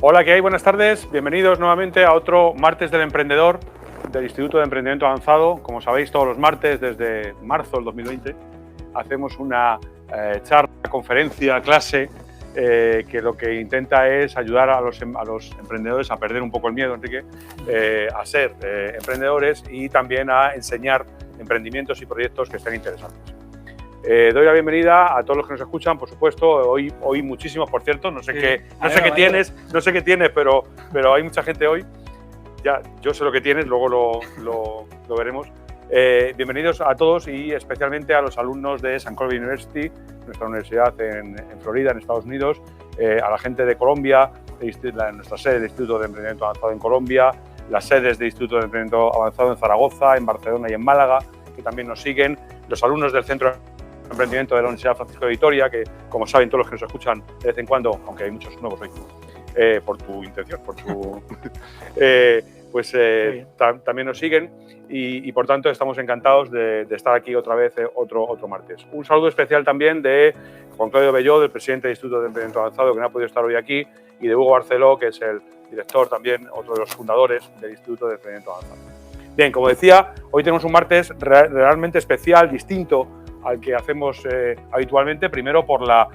Hola, ¿qué hay? Buenas tardes. Bienvenidos nuevamente a otro Martes del Emprendedor del Instituto de Emprendimiento Avanzado. Como sabéis, todos los martes, desde marzo del 2020, hacemos una charla, conferencia, clase, que lo que intenta es ayudar a los emprendedores a perder un poco el miedo, Enrique, a ser emprendedores y también a enseñar emprendimientos y proyectos que estén interesantes. Doy la bienvenida a todos los que nos escuchan, por supuesto, hoy muchísimos, por cierto, no sé qué tienes, pero hay mucha gente hoy. Ya, yo sé lo que tienes, luego lo veremos. Bienvenidos a todos y especialmente a los alumnos de St. Colby University, nuestra universidad en Florida, en Estados Unidos, a la gente de Colombia, nuestra sede del Instituto de Emprendimiento Avanzado en Colombia, las sedes del Instituto de Emprendimiento Avanzado en Zaragoza, en Barcelona y en Málaga, que también nos siguen, los alumnos del Centro de Emprendimiento de la Universidad Francisco de Vitoria, que, como saben todos los que nos escuchan de vez en cuando, aunque hay muchos nuevos hoy, por tu intención, también nos siguen y por tanto estamos encantados de estar aquí otra vez, otro martes. Un saludo especial también de Juan Claudio Belló, del presidente del Instituto de Emprendimiento Avanzado, que no ha podido estar hoy aquí, y de Hugo Barceló, que es el director también, otro de los fundadores del Instituto de Emprendimiento Avanzado. Bien, como decía, hoy tenemos un martes realmente especial, distinto al que hacemos habitualmente, primero por la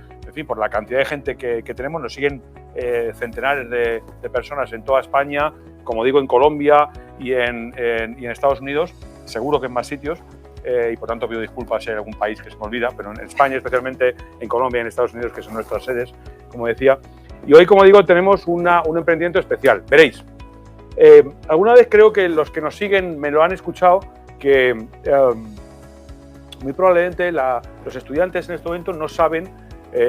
cantidad de gente que tenemos. Nos siguen centenares de personas en toda España, como digo, en Colombia y en Estados Unidos, seguro que en más sitios, y por tanto pido disculpas si hay algún país que se me olvida, pero en España, especialmente en Colombia y en Estados Unidos, que son nuestras sedes, como decía. Y hoy, como digo, tenemos un emprendimiento especial. Veréis, alguna vez creo que los que nos siguen me lo han escuchado, que muy probablemente los estudiantes en este momento no saben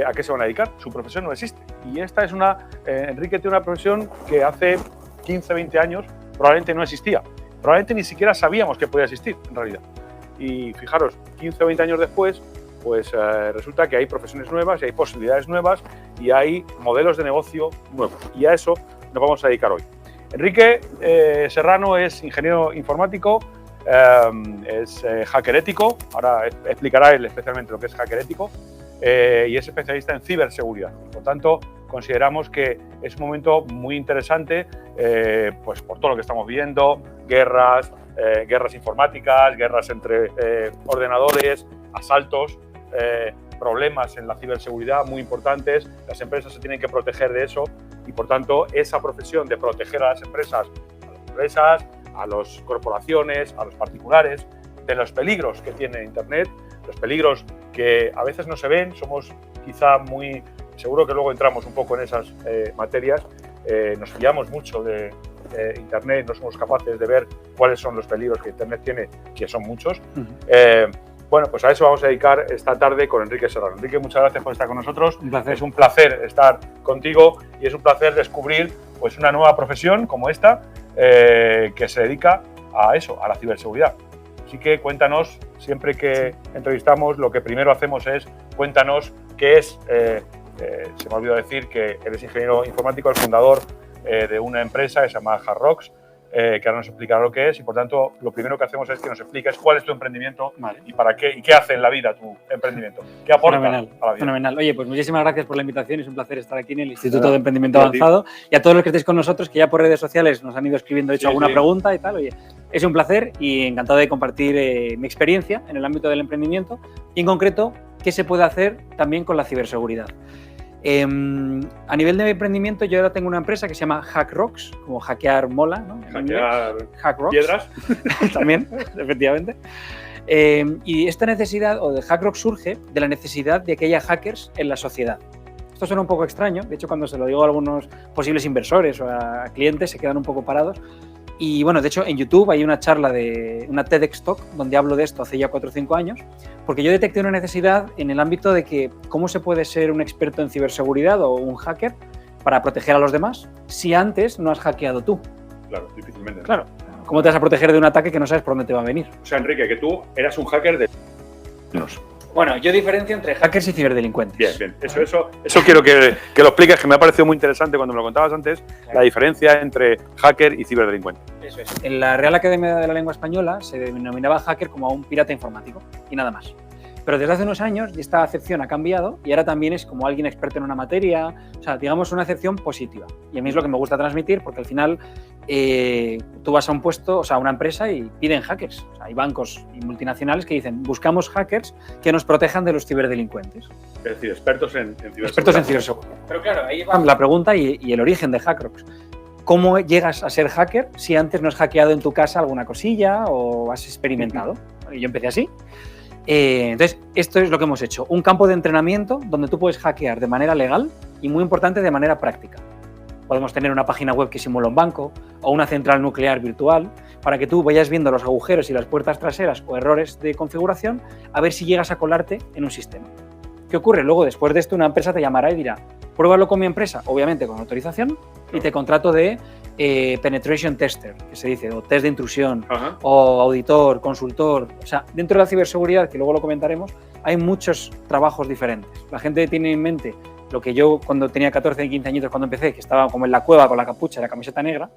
a qué se van a dedicar. Su profesión no existe. Y esta es Enrique tiene una profesión que hace 15, 20 años probablemente no existía. Probablemente ni siquiera sabíamos que podía existir, en realidad. Y fijaros, 15 o 20 años después, pues resulta que hay profesiones nuevas y hay posibilidades nuevas y hay modelos de negocio nuevos. Y a eso nos vamos a dedicar hoy. Enrique Serrano es ingeniero informático, es hacker ético, ahora explicará él especialmente lo que es hacker ético, y es especialista en ciberseguridad. Por tanto, consideramos que es un momento muy interesante, pues por todo lo que estamos viendo, guerras informáticas, guerras entre ordenadores, asaltos, problemas en la ciberseguridad muy importantes. Las empresas se tienen que proteger de eso y, por tanto, esa profesión de proteger a las empresas, a las corporaciones, a los particulares, de los peligros que tiene Internet, los peligros que a veces no se ven, somos quizá muy... Seguro que luego entramos un poco en esas materias, nos fiamos mucho de Internet, no somos capaces de ver cuáles son los peligros que Internet tiene, que son muchos. Bueno, pues a eso vamos a dedicar esta tarde con Enrique Serrano. Enrique, muchas gracias por estar con nosotros. Un placer. Es un placer estar contigo y es un placer descubrir pues, una nueva profesión como esta, que se dedica a eso, a la ciberseguridad. Así que cuéntanos, siempre que entrevistamos, lo que primero hacemos es cuéntanos qué es, se me ha olvidado decir que eres ingeniero informático, el fundador de una empresa que se llama HardRocks, que ahora nos explicará lo que es y por tanto lo primero que hacemos es que nos expliques cuál es tu emprendimiento, vale, y para qué y qué hace en la vida tu emprendimiento, qué aporta a la vida. Fenomenal. Oye, pues muchísimas gracias por la invitación, es un placer estar aquí en el Instituto de Emprendimiento Avanzado y a todos los que estéis con nosotros, que ya por redes sociales nos han ido escribiendo, hecho alguna pregunta y tal. Oye, es un placer y encantado de compartir mi experiencia en el ámbito del emprendimiento y en concreto qué se puede hacer también con la ciberseguridad. A nivel de emprendimiento, yo ahora tengo una empresa que se llama HackRocks, como hackear mola, ¿no? HackRocks. Piedras. También, efectivamente. Y esta necesidad, o de HackRocks, surge de la necesidad de que haya hackers en la sociedad. Esto suena un poco extraño, de hecho cuando se lo digo a algunos posibles inversores o a clientes se quedan un poco parados. Y bueno, de hecho en YouTube hay una charla de una TEDx Talk donde hablo de esto hace ya 4 o 5 años, porque yo detecté una necesidad en el ámbito de que cómo se puede ser un experto en ciberseguridad o un hacker para proteger a los demás si antes no has hackeado tú. Claro, difícilmente. Claro, ¿cómo te vas a proteger de un ataque que no sabes por dónde te va a venir? O sea, Enrique, que tú eras un hacker de... Bueno, yo diferencio entre hackers y ciberdelincuentes. Bien. Eso quiero que lo expliques, que me ha parecido muy interesante cuando me lo contabas antes, claro, la diferencia entre hacker y ciberdelincuente. Eso es. En la Real Academia de la Lengua Española se denominaba hacker como a un pirata informático y nada más. Pero desde hace unos años esta acepción ha cambiado y ahora también es como alguien experto en una materia, o sea, digamos una acepción positiva. Y a mí es lo que me gusta transmitir porque al final tú vas a un puesto, o sea, a una empresa y piden hackers. O sea, hay bancos y multinacionales que dicen, buscamos hackers que nos protejan de los ciberdelincuentes. Es decir, expertos en ciberseguridad. Expertos en ciberseguridad. Pero claro, ahí va la pregunta y el origen de HackRocks. ¿Cómo llegas a ser hacker si antes no has hackeado en tu casa alguna cosilla o has experimentado? Yo empecé así. Entonces, esto es lo que hemos hecho. Un campo de entrenamiento donde tú puedes hackear de manera legal y, muy importante, de manera práctica. Podemos tener una página web que simula un banco o una central nuclear virtual para que tú vayas viendo los agujeros y las puertas traseras o errores de configuración a ver si llegas a colarte en un sistema. ¿Qué ocurre? Luego, después de esto, una empresa te llamará y dirá, pruébalo con mi empresa, obviamente con autorización, y te contrato de penetration tester, que se dice, o test de intrusión, o auditor, consultor. O sea, dentro de la ciberseguridad, que luego lo comentaremos, hay muchos trabajos diferentes. La gente tiene en mente lo que yo cuando tenía 14 y 15 añitos cuando empecé, que estaba como en la cueva con la capucha y la camiseta negra,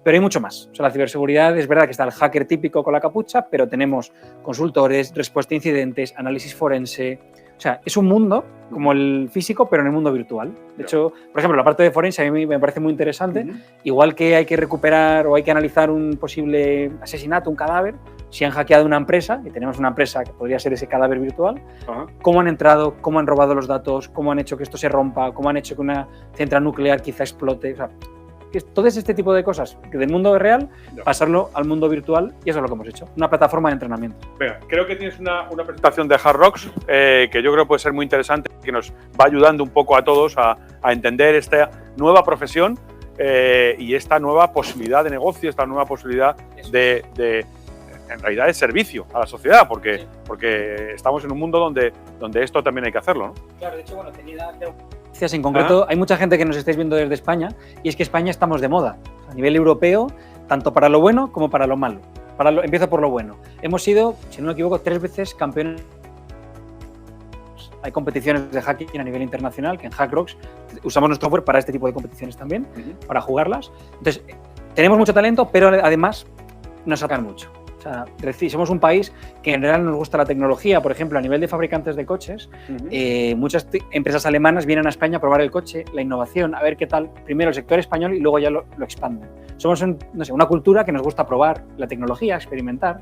pero hay mucho más. O sea, la ciberseguridad es verdad que está el hacker típico con la capucha, pero tenemos consultores, respuesta a incidentes, análisis forense. O sea, es un mundo como el físico, pero en el mundo virtual. De hecho, por ejemplo, la parte de forense a mí me parece muy interesante. Igual que hay que recuperar o hay que analizar un posible asesinato, un cadáver, si han hackeado una empresa, y tenemos una empresa que podría ser ese cadáver virtual, cómo han entrado, cómo han robado los datos, cómo han hecho que esto se rompa, cómo han hecho que una central nuclear quizá explote. O sea, todo este tipo de cosas que del mundo real, pasarlo al mundo virtual, y eso es lo que hemos hecho, una plataforma de entrenamiento. Venga, creo que tienes una presentación de HackRocks que yo creo puede ser muy interesante, que nos va ayudando un poco a todos a entender esta nueva profesión y esta nueva posibilidad de negocio, esta nueva posibilidad de en realidad de servicio a la sociedad, porque estamos en un mundo donde esto también hay que hacerlo, ¿no? Claro, de hecho, bueno, tenía en concreto, hay mucha gente que nos estáis viendo desde España y es que España estamos de moda a nivel europeo, tanto para lo bueno como para lo malo. Empiezo por lo bueno. Hemos sido, si no me equivoco, 3 veces campeones. Hay competiciones de hacking a nivel internacional que en HackRocks usamos nuestro software para este tipo de competiciones también, para jugarlas. Entonces, tenemos mucho talento, pero además nos sacan mucho. O sea, somos un país que en general nos gusta la tecnología. Por ejemplo, a nivel de fabricantes de coches, muchas empresas alemanas vienen a España a probar el coche, la innovación, a ver qué tal. Primero el sector español y luego ya lo expanden. Somos una cultura que nos gusta probar la tecnología, experimentar.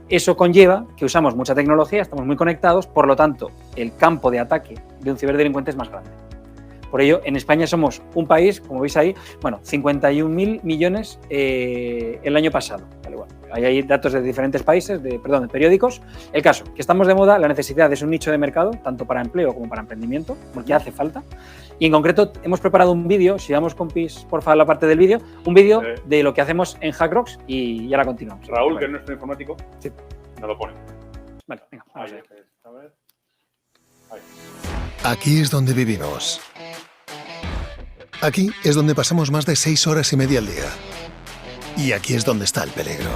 Eso conlleva que usamos mucha tecnología, estamos muy conectados, por lo tanto, el campo de ataque de un ciberdelincuente es más grande. Por ello, en España somos un país, como veis ahí, bueno, 51.000 millones el año pasado. Vale, bueno, hay datos de diferentes países, de periódicos. El caso, que estamos de moda, la necesidad es un nicho de mercado, tanto para empleo como para emprendimiento, porque hace falta. Y en concreto, hemos preparado un vídeo, si vamos con PIS, por favor, la parte del vídeo, un vídeo de lo que hacemos en HackRocks y ahora continuamos. Raúl, que es nuestro informático, nos lo pone. Vale, venga, vamos a ver. Ahí. Aquí es donde vivimos. Aquí es donde pasamos más de 6 horas y media al día. Y aquí es donde está el peligro.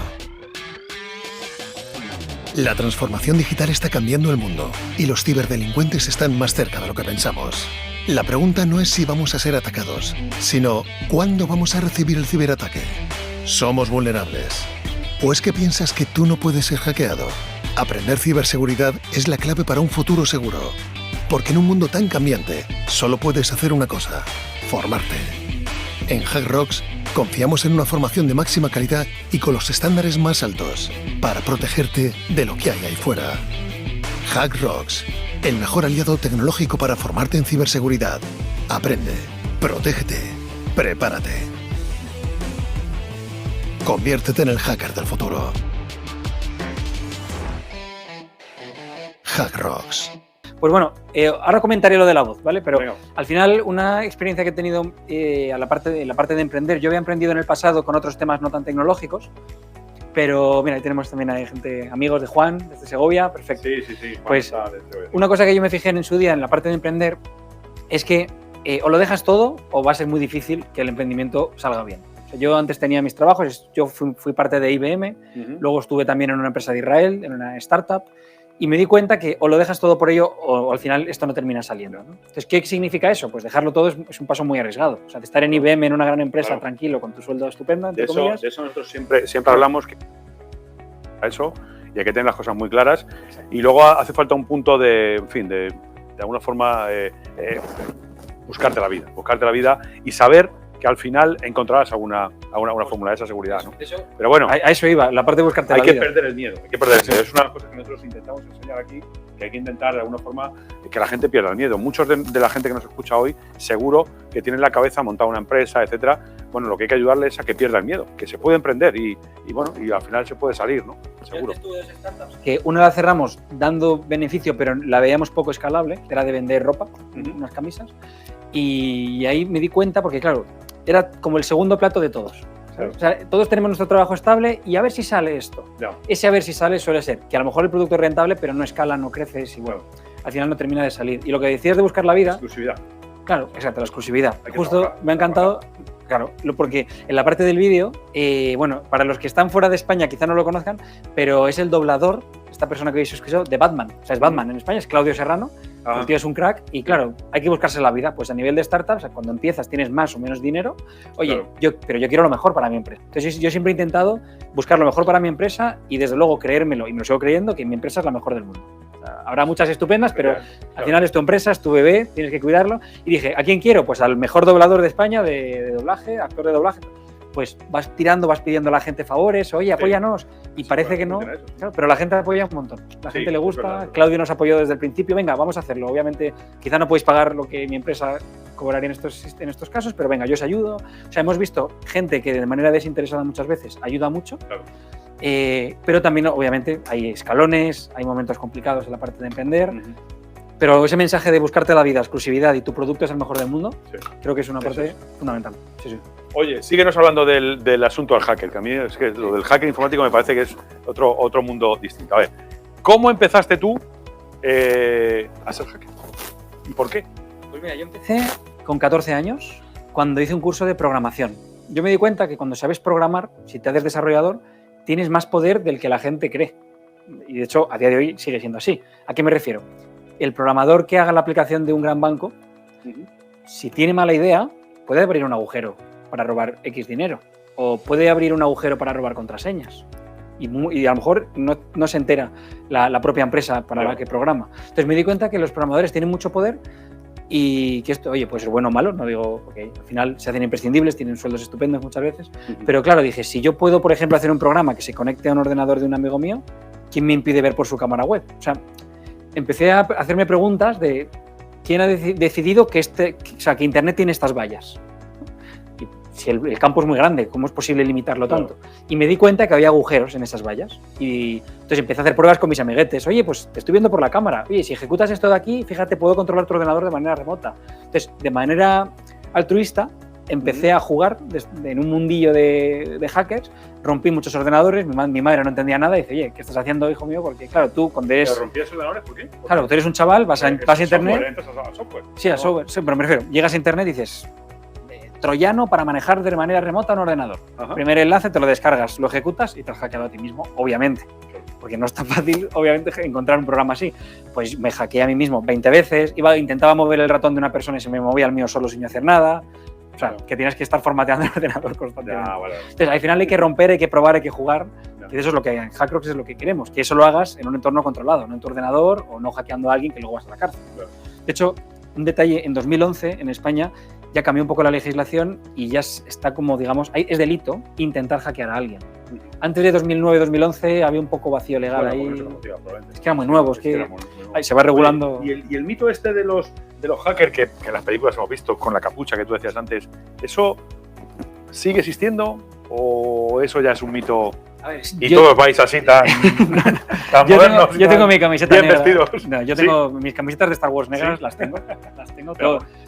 La transformación digital está cambiando el mundo y los ciberdelincuentes están más cerca de lo que pensamos. La pregunta no es si vamos a ser atacados, sino ¿cuándo vamos a recibir el ciberataque? ¿Somos vulnerables? ¿O es que piensas que tú no puedes ser hackeado? Aprender ciberseguridad es la clave para un futuro seguro. Porque en un mundo tan cambiante, solo puedes hacer una cosa: formarte. En HackRocks confiamos en una formación de máxima calidad y con los estándares más altos para protegerte de lo que hay ahí fuera. HackRocks, el mejor aliado tecnológico para formarte en ciberseguridad. Aprende, protégete, prepárate. Conviértete en el hacker del futuro. HackRocks. Pues bueno, ahora comentaré lo de la voz, ¿vale? Pero al final una experiencia que he tenido en la parte de emprender, yo había emprendido en el pasado con otros temas no tan tecnológicos, pero mira, ahí tenemos también a gente, amigos de Juan, desde Segovia, perfecto. Sí. Juan pues una cosa que yo me fijé en su día en la parte de emprender es que o lo dejas todo o va a ser muy difícil que el emprendimiento salga bien. O sea, yo antes tenía mis trabajos, yo fui parte de IBM, luego estuve también en una empresa de Israel, en una startup, y me di cuenta que o lo dejas todo por ello o al final esto no termina saliendo, ¿no? Entonces, ¿qué significa eso? Pues dejarlo todo es un paso muy arriesgado. O sea, de estar en IBM, en una gran empresa, tranquilo, con tu sueldo estupendo, entre comillas. De eso nosotros siempre hablamos que eso y hay que tener las cosas muy claras. Y luego hace falta un punto de, en fin, de alguna forma buscarte la vida y saber que al final encontrarás alguna fórmula de esa seguridad, ¿no? Pero bueno, a eso iba, la parte de buscarte la vida. Hay que perder el miedo, Es una de las cosas que nosotros intentamos enseñar aquí, que hay que intentar de alguna forma que la gente pierda el miedo. Muchos de la gente que nos escucha hoy, seguro que tienen la cabeza montada una empresa, etcétera. Bueno, lo que hay que ayudarles es a que pierda el miedo, que se puede emprender y al final se puede salir, ¿no? Seguro. Que una la cerramos dando beneficio, pero la veíamos poco escalable, que era de vender ropa, unas camisas, y ahí me di cuenta, porque claro, era como el segundo plato de todos. Claro. O sea, todos tenemos nuestro trabajo estable y a ver si sale esto. Ya. Ese a ver si sale suele ser que a lo mejor el producto es rentable, pero no escala, no crece y bueno, al final no termina de salir. Y lo que decías de buscar la vida... Exclusividad. Claro, exacto, la exclusividad. Justo trabajar, me ha encantado, claro, porque en la parte del vídeo, bueno, para los que están fuera de España quizá no lo conozcan, pero es el doblador, esta persona que habéis escuchado, de Batman. O sea, es Batman en España, es Claudio Serrano. El tío es un crack y claro, hay que buscarse la vida. Pues a nivel de startups, cuando empiezas tienes más o menos dinero. Oye, claro. pero yo quiero lo mejor para mi empresa. Entonces yo siempre he intentado buscar lo mejor para mi empresa y desde luego creérmelo, y me lo sigo creyendo, que mi empresa es la mejor del mundo. O sea, habrá muchas estupendas, pero al final es tu empresa, es tu bebé, tienes que cuidarlo. Y dije, ¿a quién quiero? Pues al mejor doblador de España de doblaje, actor de doblaje. Pues vas tirando, vas pidiendo a la gente favores, oye, apóyanos, y parece que no, claro, pero la gente apoya un montón, la gente le gusta, Claudio nos apoyó desde el principio, venga, vamos a hacerlo, obviamente quizá no podéis pagar lo que mi empresa cobraría en estos casos, pero venga, yo os ayudo. O sea, hemos visto gente que de manera desinteresada muchas veces ayuda mucho, claro. Pero también obviamente hay escalones, hay momentos complicados en la parte de emprender, pero ese mensaje de buscarte la vida, exclusividad y tu producto es el mejor del mundo, creo que es una parte fundamental. Sí. Oye, síguenos hablando del asunto del hacker, que a mí es que lo del hacker informático me parece que es otro mundo distinto. A ver, ¿cómo empezaste tú a ser hacker? ¿Y por qué? Pues mira, yo empecé con 14 años cuando hice un curso de programación. Yo me di cuenta que cuando sabes programar, si te haces desarrollador, tienes más poder del que la gente cree. Y de hecho, a día de hoy sigue siendo así. ¿A qué me refiero? El programador que haga la aplicación de un gran banco, si tiene mala idea, puede abrir un agujero para robar X dinero o puede abrir un agujero para robar contraseñas y a lo mejor no se entera la propia empresa para la que programa. Entonces me di cuenta que los programadores tienen mucho poder y que esto, oye, puede ser bueno o malo, no digo, porque al final se hacen imprescindibles, tienen sueldos estupendos muchas veces, pero claro, dije, si yo puedo, por ejemplo, hacer un programa que se conecte a un ordenador de un amigo mío, ¿quién me impide ver por su cámara web? O sea, empecé a hacerme preguntas de quién ha decidido que Internet tiene estas vallas. Y si el campo es muy grande, ¿cómo es posible limitarlo tanto? Y me di cuenta que había agujeros en esas vallas. Y entonces empecé a hacer pruebas con mis amiguetes. Oye, pues te estoy viendo por la cámara. Oye, si ejecutas esto de aquí, fíjate, puedo controlar tu ordenador de manera remota. Entonces, de manera altruista, empecé a jugar en un mundillo de hackers, rompí muchos ordenadores, mi madre no entendía nada y dice, oye, ¿qué estás haciendo, hijo mío? Porque claro, tú cuando eres... ¿Pero rompías ordenadores? ¿Por qué? Claro, tú eres un chaval, vas a internet... Software. Sí, a software, sí, pero me refiero, llegas a internet y dices, troyano para manejar de manera remota un ordenador. Primer enlace, te lo descargas, lo ejecutas y te has hackeado a ti mismo, obviamente. Porque no es tan fácil, obviamente, encontrar un programa así. Pues me hackeé a mí mismo 20 veces, intentaba mover el ratón de una persona y se me movía el mío solo sin hacer nada. O sea, que tienes que estar formateando el ordenador constantemente. Entonces, al final hay que romper, hay que probar, hay que jugar. Y eso es lo que en Hackrox es lo que queremos, que eso lo hagas en un entorno controlado, no en tu ordenador o no hackeando a alguien que luego vas a la cárcel. De hecho, un detalle, en 2011 en España ya cambió un poco la legislación y ya está como, digamos, es delito intentar hackear a alguien. Antes de 2009-2011 había un poco vacío legal ahí. Es que era muy nuevo, es que se va regulando. Oye, y el mito este de los hackers que en las películas hemos visto con la capucha que tú decías antes, ¿eso sigue existiendo o eso ya es un mito? A ver, todos vais así tan modernos. Yo tengo mi camiseta bien negra. Vestidos. No, yo tengo mis camisetas de Star Wars negras, las tengo, tengo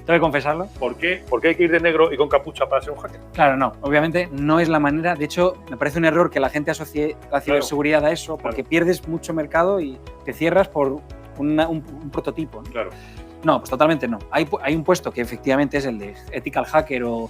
que confesarlo. ¿Por qué hay que ir de negro y con capucha para ser un hacker? Claro, no, obviamente no es la manera. De hecho, me parece un error que la gente asocie la ciberseguridad a eso, porque pierdes mucho mercado y te cierras por un prototipo, ¿no? Claro. No, pues totalmente no. Hay un puesto que efectivamente es el de ethical hacker o,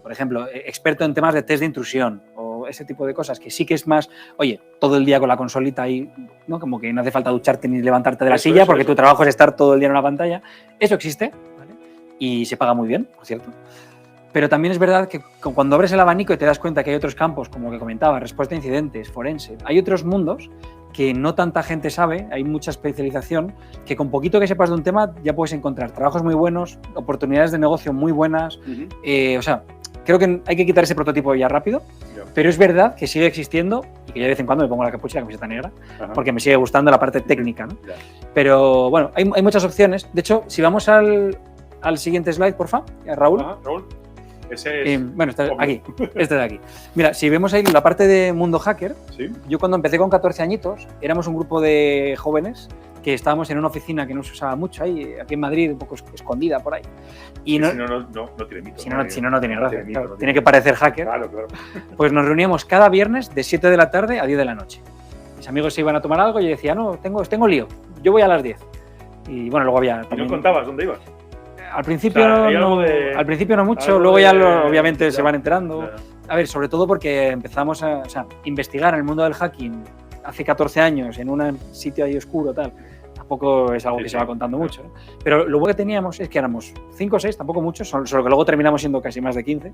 por ejemplo, experto en temas de test de intrusión o ese tipo de cosas, que sí que es más, oye, todo el día con la consolita ahí, ¿no? Como que no hace falta ducharte ni levantarte de la silla porque tu trabajo es estar todo el día en una pantalla. Eso existe, ¿vale? Y se paga muy bien, por cierto. Pero también es verdad que cuando abres el abanico y te das cuenta que hay otros campos, como lo que comentaba, respuesta a incidentes, forense, hay otros mundos que no tanta gente sabe, hay mucha especialización, que con poquito que sepas de un tema ya puedes encontrar trabajos muy buenos, oportunidades de negocio muy buenas. O sea, creo que hay que quitar ese prototipo ya rápido, pero es verdad que sigue existiendo y que yo de vez en cuando me pongo la capucha y la camiseta negra, porque me sigue gustando la parte técnica, ¿no? Pero bueno, hay muchas opciones. De hecho, si vamos al siguiente slide, porfa, Raúl. Raúl. Ese es bueno, está aquí, este de aquí. Mira, si vemos ahí la parte de mundo hacker, ¿sí? Yo cuando empecé con 14 añitos, éramos un grupo de jóvenes que estábamos en una oficina que no se usaba mucho ahí, aquí en Madrid, un poco escondida por ahí. Y no tiene mito. Si no tiene gracia. Claro, tiene que parecer hacker. Claro. Pues nos reuníamos cada viernes de 7 de la tarde a 10 de la noche. Mis amigos se iban a tomar algo y yo decía, no, tengo lío, yo voy a las 10. Y bueno, luego había... ¿Y no contabas dónde ibas? Al principio, al principio no mucho, algo luego ya de- obviamente se ya, van enterando. ya. A ver, sobre todo porque empezamos a investigar en el mundo del hacking hace 14 años en un sitio ahí oscuro, tal. Tampoco es algo que se va contando mucho, ¿no? Pero lo bueno que teníamos es que éramos 5 o 6, tampoco muchos, solo que luego terminamos siendo casi más de 15.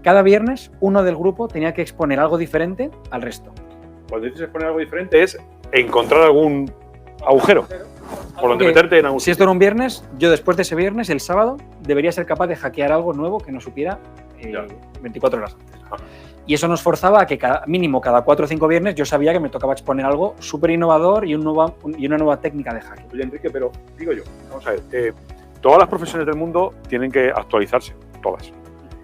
Cada viernes uno del grupo tenía que exponer algo diferente al resto. Cuando dices exponer algo diferente es encontrar algún agujero por donde Ok. meterte en algún Si esto era un viernes, yo después de ese viernes, el sábado, debería ser capaz de hackear algo nuevo que no supiera Ya. 24 horas antes. Ajá. Y eso nos forzaba a que mínimo cada 4 o 5 viernes yo sabía que me tocaba exponer algo súper innovador y una nueva técnica de hacking. Oye, Enrique, pero digo yo, vamos a ver, todas las profesiones del mundo tienen que actualizarse, todas.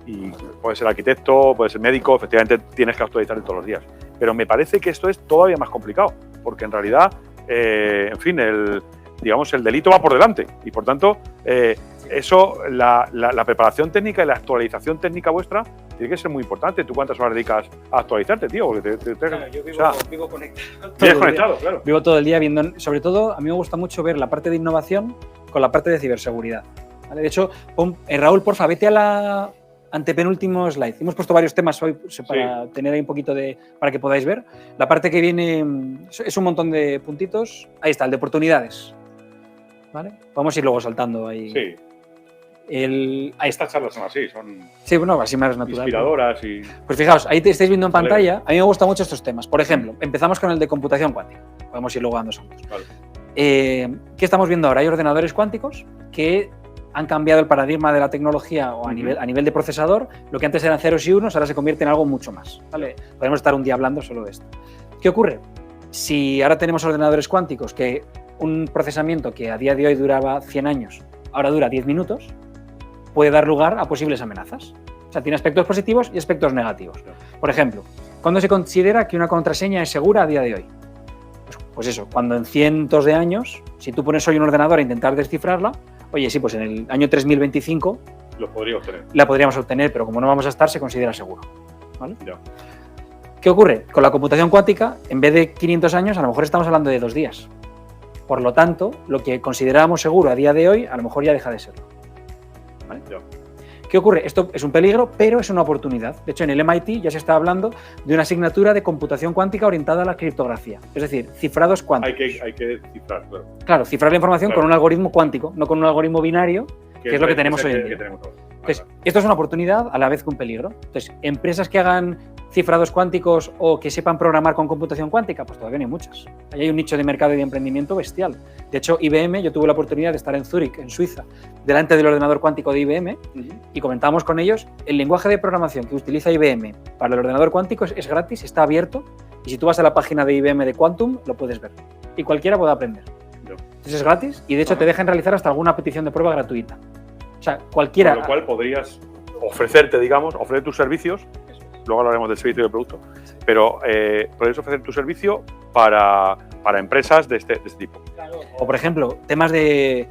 Y puede ser arquitecto, puede ser médico, efectivamente tienes que actualizarte todos los días. Pero me parece que esto es todavía más complicado, porque en realidad, en fin, el delito va por delante. Y por tanto, la preparación técnica y la actualización técnica vuestra tiene que ser muy importante. ¿Tú cuántas horas dedicas a actualizarte, tío? Porque Yo vivo conectado. vienes conectado, claro. Vivo todo el día viendo, sobre todo, a mí me gusta mucho ver la parte de innovación con la parte de ciberseguridad. ¿Vale? De hecho, Raúl, porfa, vete a la antepenúltimo slide. Hemos puesto varios temas hoy para tener ahí un poquito para que podáis ver. La parte que viene es un montón de puntitos. Ahí está, el de oportunidades. ¿Vale? Vamos a ir luego saltando ahí. Sí. Ahí está. Estas charlas son así, son Sí, bueno, así más natural. inspiradoras y... Pues fijaos, ahí te estáis viendo en pantalla. A mí me gustan mucho estos temas. Por ejemplo, empezamos con el de computación cuántica. Podemos ir luego dando saltos. Vale. ¿Qué estamos viendo ahora? Hay ordenadores cuánticos que han cambiado el paradigma de la tecnología o a nivel de procesador. Lo que antes eran ceros y unos ahora se convierte en algo mucho más. ¿Vale? Podemos estar un día hablando solo de esto. ¿Qué ocurre? Si ahora tenemos ordenadores cuánticos que un procesamiento que a día de hoy duraba 100 años, ahora dura 10 minutos, puede dar lugar a posibles amenazas. O sea, tiene aspectos positivos y aspectos negativos. Por ejemplo, ¿cuándo se considera que una contraseña es segura a día de hoy? Pues eso, cuando en cientos de años, si tú pones hoy un ordenador a intentar descifrarla, oye, sí, pues en el año 3025 Lo podría obtener. la podríamos obtener, pero como no vamos a estar, se considera seguro. ¿Vale? Ya. ¿Qué ocurre? Con la computación cuántica, en vez de 500 años, a lo mejor estamos hablando de 2 días. Por lo tanto, lo que considerábamos seguro a día de hoy, a lo mejor ya deja de serlo. ¿Vale? Ya. ¿Qué ocurre? Esto es un peligro, pero es una oportunidad. De hecho, en el MIT ya se está hablando de una asignatura de computación cuántica orientada a la criptografía. Es decir, cifrados cuánticos. Hay que cifrar, claro. Claro, cifrar la información Claro. con un algoritmo cuántico, no con un algoritmo binario, que es lo que tenemos hoy en día. Entonces, esto es una oportunidad a la vez que un peligro. Entonces, empresas que hagan cifrados cuánticos o que sepan programar con computación cuántica, pues todavía no hay muchas. Ahí hay un nicho de mercado y de emprendimiento bestial. De hecho, IBM, yo tuve la oportunidad de estar en Zúrich, en Suiza, delante del ordenador cuántico de IBM y comentábamos con ellos el lenguaje de programación que utiliza IBM para el ordenador cuántico es gratis, está abierto y si tú vas a la página de IBM de Quantum, lo puedes ver. Y cualquiera puede aprender. Entonces es gratis y de hecho te dejan realizar hasta alguna petición de prueba gratuita. O sea, cualquiera... Con lo cual podrías ofrecer tus servicios, luego hablaremos del servicio y del producto, pero podrías ofrecer tu servicio para empresas de este tipo. O, por ejemplo, temas de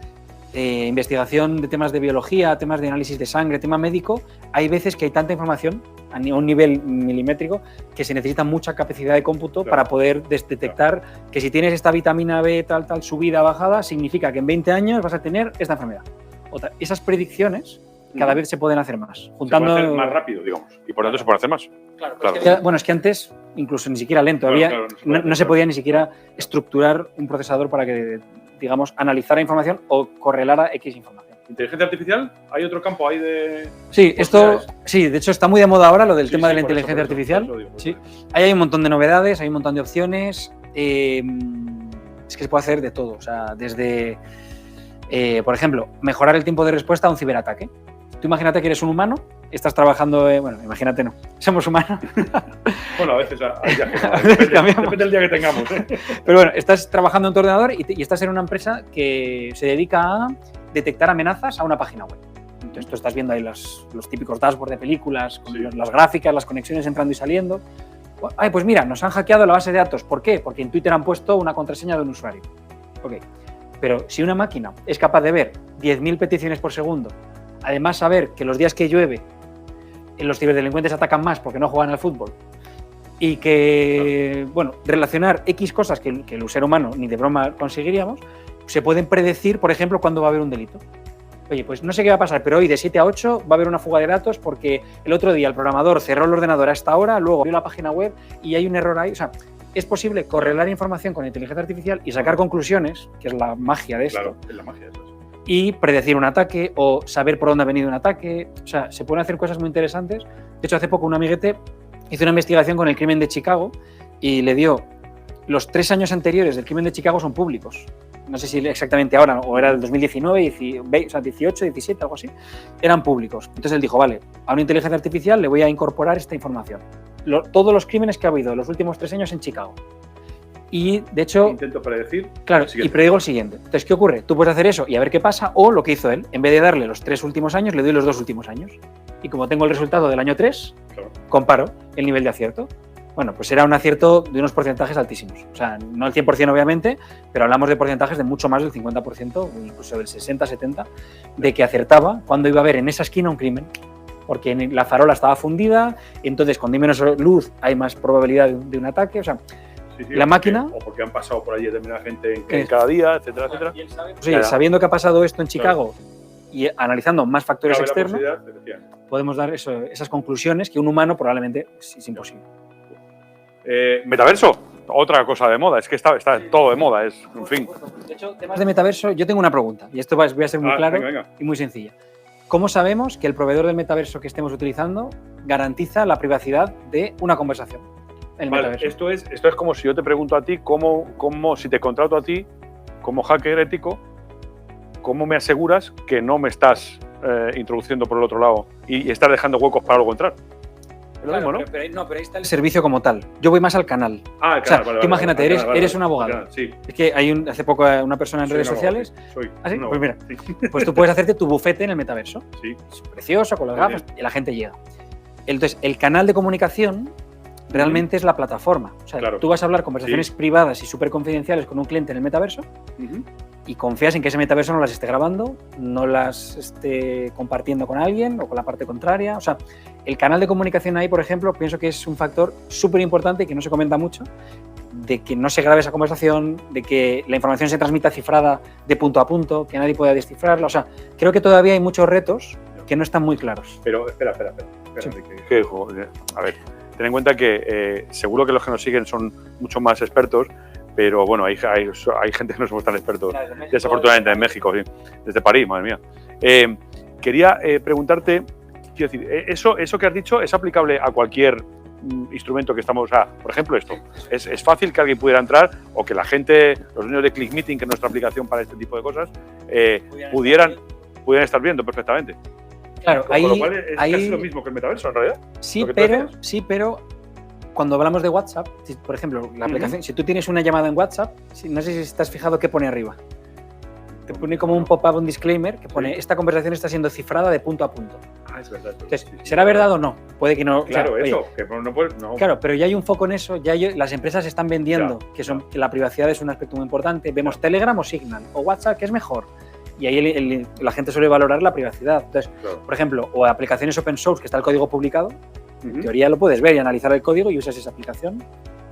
investigación de temas de biología, temas de análisis de sangre, tema médico, hay veces que hay tanta información a un nivel milimétrico que se necesita mucha capacidad de cómputo para poder detectar que si tienes esta vitamina B tal, subida, bajada, significa que en 20 años vas a tener esta enfermedad. Esas predicciones cada vez se pueden hacer más. Juntando... Se puede hacer más rápido, digamos, y por lo tanto se puede hacer más. Claro. Es que antes, incluso ni siquiera lento, no se podía ni siquiera estructurar un procesador para que, digamos, analizara información o correlara X información. ¿Inteligencia artificial? ¿Hay otro campo ahí de...? Sí, sí, de hecho está muy de moda ahora lo del tema de la por eso, inteligencia artificial. por eso digo, Sí. Ahí hay un montón de novedades, hay un montón de opciones. Es que se puede hacer de todo. O sea, desde, por ejemplo, mejorar el tiempo de respuesta a un ciberataque. Tú imagínate que eres un humano, estás trabajando, bueno, imagínate no, somos humanos. Bueno, a veces hay días que no, depende del día que tengamos. Pero bueno, estás trabajando en tu ordenador y estás en una empresa que se dedica a detectar amenazas a una página web. Entonces tú estás viendo ahí los típicos dashboards de películas, con las gráficas, las conexiones entrando y saliendo. Ay, pues mira, nos han hackeado la base de datos. ¿Por qué? Porque en Twitter han puesto una contraseña de un usuario. Ok, pero si una máquina es capaz de ver 10.000 peticiones por segundo, además saber que los días que llueve los ciberdelincuentes atacan más porque no juegan al fútbol y que, bueno, relacionar X cosas que el ser humano ni de broma conseguiríamos, se pueden predecir, por ejemplo, cuándo va a haber un delito. Oye, pues no sé qué va a pasar, pero hoy de 7 a 8 va a haber una fuga de datos porque el otro día el programador cerró el ordenador a esta hora, luego abrió la página web y hay un error ahí. O sea, es posible correlar información con inteligencia artificial y sacar conclusiones, que es la magia de esto. Claro, es la magia de eso. Y predecir un ataque o saber por dónde ha venido un ataque. O sea, se pueden hacer cosas muy interesantes. De hecho, hace poco un amiguete hizo una investigación con el crimen de Chicago y le dio los 3 años anteriores del crimen de Chicago son públicos. No sé si exactamente ahora, o era el 2019, o sea, 18, 17, algo así, eran públicos. Entonces él dijo, vale, a una inteligencia artificial le voy a incorporar esta información. Todos los crímenes que ha habido en los últimos 3 años en Chicago. Y, de hecho... Intento predecir... Claro, y predigo el siguiente. Entonces, ¿qué ocurre? Tú puedes hacer eso y a ver qué pasa, o lo que hizo él, en vez de darle los 3 últimos años, le doy los 2 últimos años. Y como tengo el resultado del año 3, claro, comparo el nivel de acierto. Bueno, pues era un acierto de unos porcentajes altísimos. O sea, no el 100% obviamente, pero hablamos de porcentajes de mucho más del 50%, incluso del 60-70%, de que acertaba cuando iba a haber en esa esquina un crimen. Porque la farola estaba fundida, entonces cuando hay menos luz hay más probabilidad de un ataque. O sea, sí, la máquina... O porque han pasado por allí determinada gente en cada día, etcétera, etcétera. Y él sabe, pues, sabiendo que ha pasado esto en Chicago, claro, y analizando más factores externos, podemos dar esas conclusiones que un humano probablemente es imposible. Metaverso, otra cosa de moda, es que está todo de moda, en fin. De hecho, temas de metaverso, yo tengo una pregunta, y esto voy a ser muy claro y muy sencilla. ¿Cómo sabemos que el proveedor del metaverso que estemos utilizando garantiza la privacidad de una conversación? Vale, esto es como si yo te pregunto a ti, si te contrato a ti como hacker ético, ¿cómo me aseguras que no me estás introduciendo por el otro lado y estás dejando huecos para luego entrar? Es lo mismo, ¿no? Pero ahí está el servicio como tal. Yo voy más al canal. Ah, claro. Vale, tú imagínate, eres un abogado. Sí. Es que hay hace poco una persona en redes sociales. Soy. ¿Ah, sí? Pues mira, pues tú puedes hacerte tu bufete en el metaverso. Sí. Es precioso, con las gafas, y la gente llega. Entonces, el canal de comunicación realmente es la plataforma. O sea, claro, tú vas a hablar conversaciones privadas y súper confidenciales con un cliente en el metaverso y confías en que ese metaverso no las esté grabando, no las esté compartiendo con alguien o con la parte contraria. O sea, el canal de comunicación ahí, por ejemplo, pienso que es un factor súper importante y que no se comenta mucho, de que no se grabe esa conversación, de que la información se transmita cifrada de punto a punto, que nadie pueda descifrarla. O sea, creo que todavía hay muchos retos que no están muy claros. Pero espera. Sí. A ver, ten en cuenta que seguro que los que nos siguen son mucho más expertos, pero bueno, hay gente que no somos tan expertos, claro, México, desafortunadamente en México, sí, desde París, madre mía. Quería preguntarte, quiero decir, eso que has dicho es aplicable a cualquier instrumento que estamos, por ejemplo esto, es fácil que alguien pudiera entrar o que la gente, los dueños de ClickMeeting, que es nuestra aplicación para este tipo de cosas, pudieran estar viendo perfectamente. Claro, con lo cual es casi lo mismo que el metaverso en realidad. Sí, pero cuando hablamos de WhatsApp, por ejemplo, la aplicación, si tú tienes una llamada en WhatsApp, no sé si estás fijado qué pone arriba. Te pone como un pop-up, un disclaimer, que pone esta conversación está siendo cifrada de punto a punto. Es verdad. Entonces, ¿será verdad o no? Puede que no. Claro, o sea, eso, que no puede. No. Claro, pero ya hay un foco en eso, las empresas están vendiendo que la privacidad es un aspecto muy importante. Vemos Telegram o Signal, o WhatsApp, ¿qué es mejor? Y ahí la gente suele valorar la privacidad. Entonces, por ejemplo, o aplicaciones open source, que está el código publicado, en teoría lo puedes ver y analizar el código y usas esa aplicación,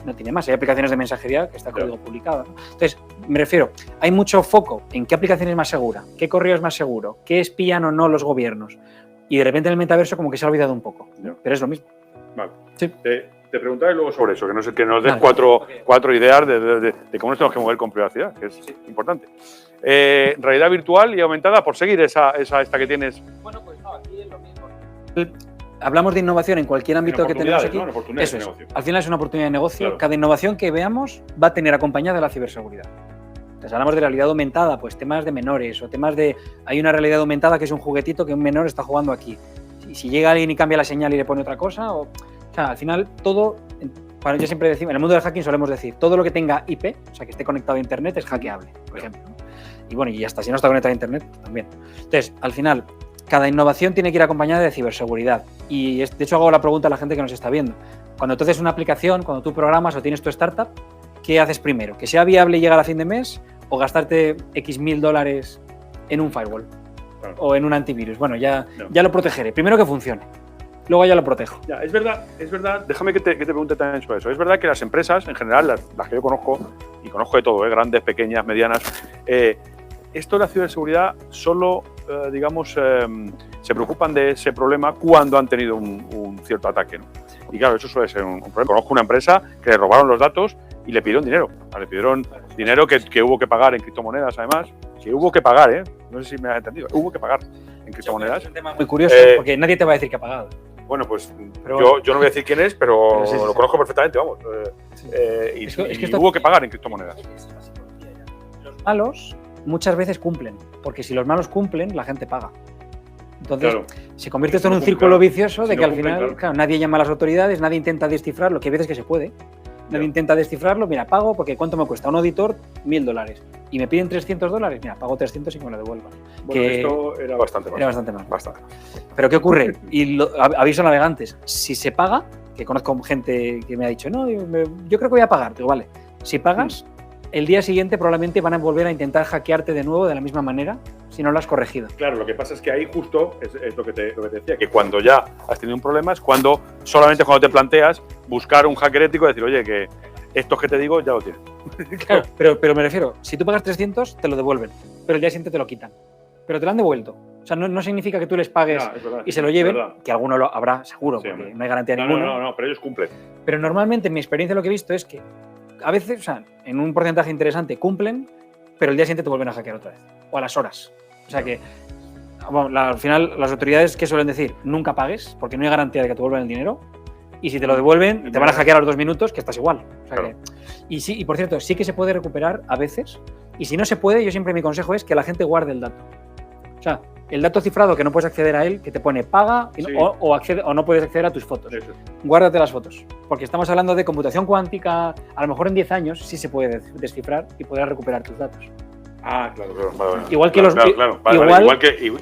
no tiene más. Hay aplicaciones de mensajería que está el código publicado, ¿no? Entonces, me refiero, hay mucho foco en qué aplicación es más segura, qué correo es más seguro, qué espían o no los gobiernos. Y de repente en el metaverso como que se ha olvidado un poco, pero es lo mismo. Vale. Sí. Te preguntaré luego sobre eso, que nos des cuatro ideas de cómo nos tenemos que mover con privacidad, que es importante. realidad virtual y aumentada, por seguir esta que tienes. Bueno, pues no, aquí es lo mismo. Hablamos de innovación en cualquier ámbito que tenemos aquí. ¿no? Eso es. Al final es una oportunidad de negocio. Claro. Cada innovación que veamos va a tener acompañada la ciberseguridad. Entonces hablamos de realidad aumentada, pues temas de menores o temas de... Hay una realidad aumentada que es un juguetito que un menor está jugando aquí. Y si llega alguien y cambia la señal y le pone otra cosa, o sea, al final todo... Bueno, yo siempre decimos, en el mundo del hacking solemos decir, todo lo que tenga IP, o sea, que esté conectado a Internet, es hackeable, por ejemplo, ¿no? Y bueno, y hasta si no está conectado a Internet, pues también. Entonces, al final, cada innovación tiene que ir acompañada de ciberseguridad. Y de hecho hago la pregunta a la gente que nos está viendo. Cuando tú haces una aplicación, cuando tú programas o tienes tu startup, ¿qué haces primero? ¿Que sea viable y llegar a fin de mes o gastarte X mil dólares en un firewall? Claro. O en un antivirus. Bueno, ya lo protegeré. Primero que funcione. Luego ya lo protejo. Ya, es verdad, déjame que te pregunte también sobre eso. Es verdad que las empresas, en general, las que yo conozco, y conozco de todo, grandes, pequeñas, medianas, esto de la ciberseguridad solo, se preocupan de ese problema cuando han tenido un cierto ataque, ¿no? Y claro, eso suele ser un problema. Conozco una empresa que le robaron los datos y le pidieron dinero. Le pidieron dinero que hubo que pagar en criptomonedas, además. Que hubo que pagar, no sé si me has entendido. Hubo que pagar en criptomonedas. Es un tema muy curioso, porque nadie te va a decir que ha pagado. Bueno, pues yo no voy a decir quién es, pero sí. lo conozco perfectamente, vamos. Sí. Y hubo que pagar en criptomonedas. Los malos muchas veces cumplen, porque si los malos cumplen, la gente paga. Entonces, claro, se convierte esto en un círculo vicioso de que al final claro, nadie llama a las autoridades, nadie intenta descifrarlo, que hay veces que se puede. Nadie intenta descifrarlo, mira, pago porque ¿cuánto me cuesta? Un auditor, $1.000. Y me piden $300, mira, pago 300 y que me lo devuelvan. Bueno, esto era bastante más. Era bastante más. Bastante. Pero ¿qué ocurre? Y aviso a navegantes, si se paga, que conozco gente que me ha dicho, no, yo creo que voy a pagar. Digo, vale, si pagas, el día siguiente probablemente van a volver a intentar hackearte de nuevo de la misma manera si no lo has corregido. Claro, lo que pasa es que ahí justo es lo que te decía, que cuando ya has tenido un problema es cuando solamente cuando te planteas buscar un hacker ético y decir, oye, que estos que te digo ya lo tienen. Claro, pero me refiero, si tú pagas 300, te lo devuelven, pero el día siguiente te lo quitan. Pero te lo han devuelto. O sea, no significa que tú les pagues y se lo lleven, que alguno lo habrá seguro, sí, porque no hay garantía ninguna. No, pero ellos cumplen. Pero normalmente, en mi experiencia, lo que he visto es que a veces, o sea, en un porcentaje interesante cumplen, pero el día siguiente te vuelven a hackear otra vez, o a las horas. O sea que, bueno, al final, las autoridades, ¿qué suelen decir? Nunca pagues, porque no hay garantía de que te vuelvan el dinero. Y si te lo devuelven, te van a hackear a los 2 minutos, que estás igual. O sea que, y por cierto, sí que se puede recuperar a veces. Y si no se puede, yo siempre mi consejo es que la gente guarde el dato. O sea, el dato cifrado que no puedes acceder a él, que te pone paga o no puedes acceder a tus fotos. Eso. Guárdate las fotos. Porque estamos hablando de computación cuántica. A lo mejor en 10 años sí se puede descifrar y podrás recuperar tus datos. Ah, claro. Vale. Igual que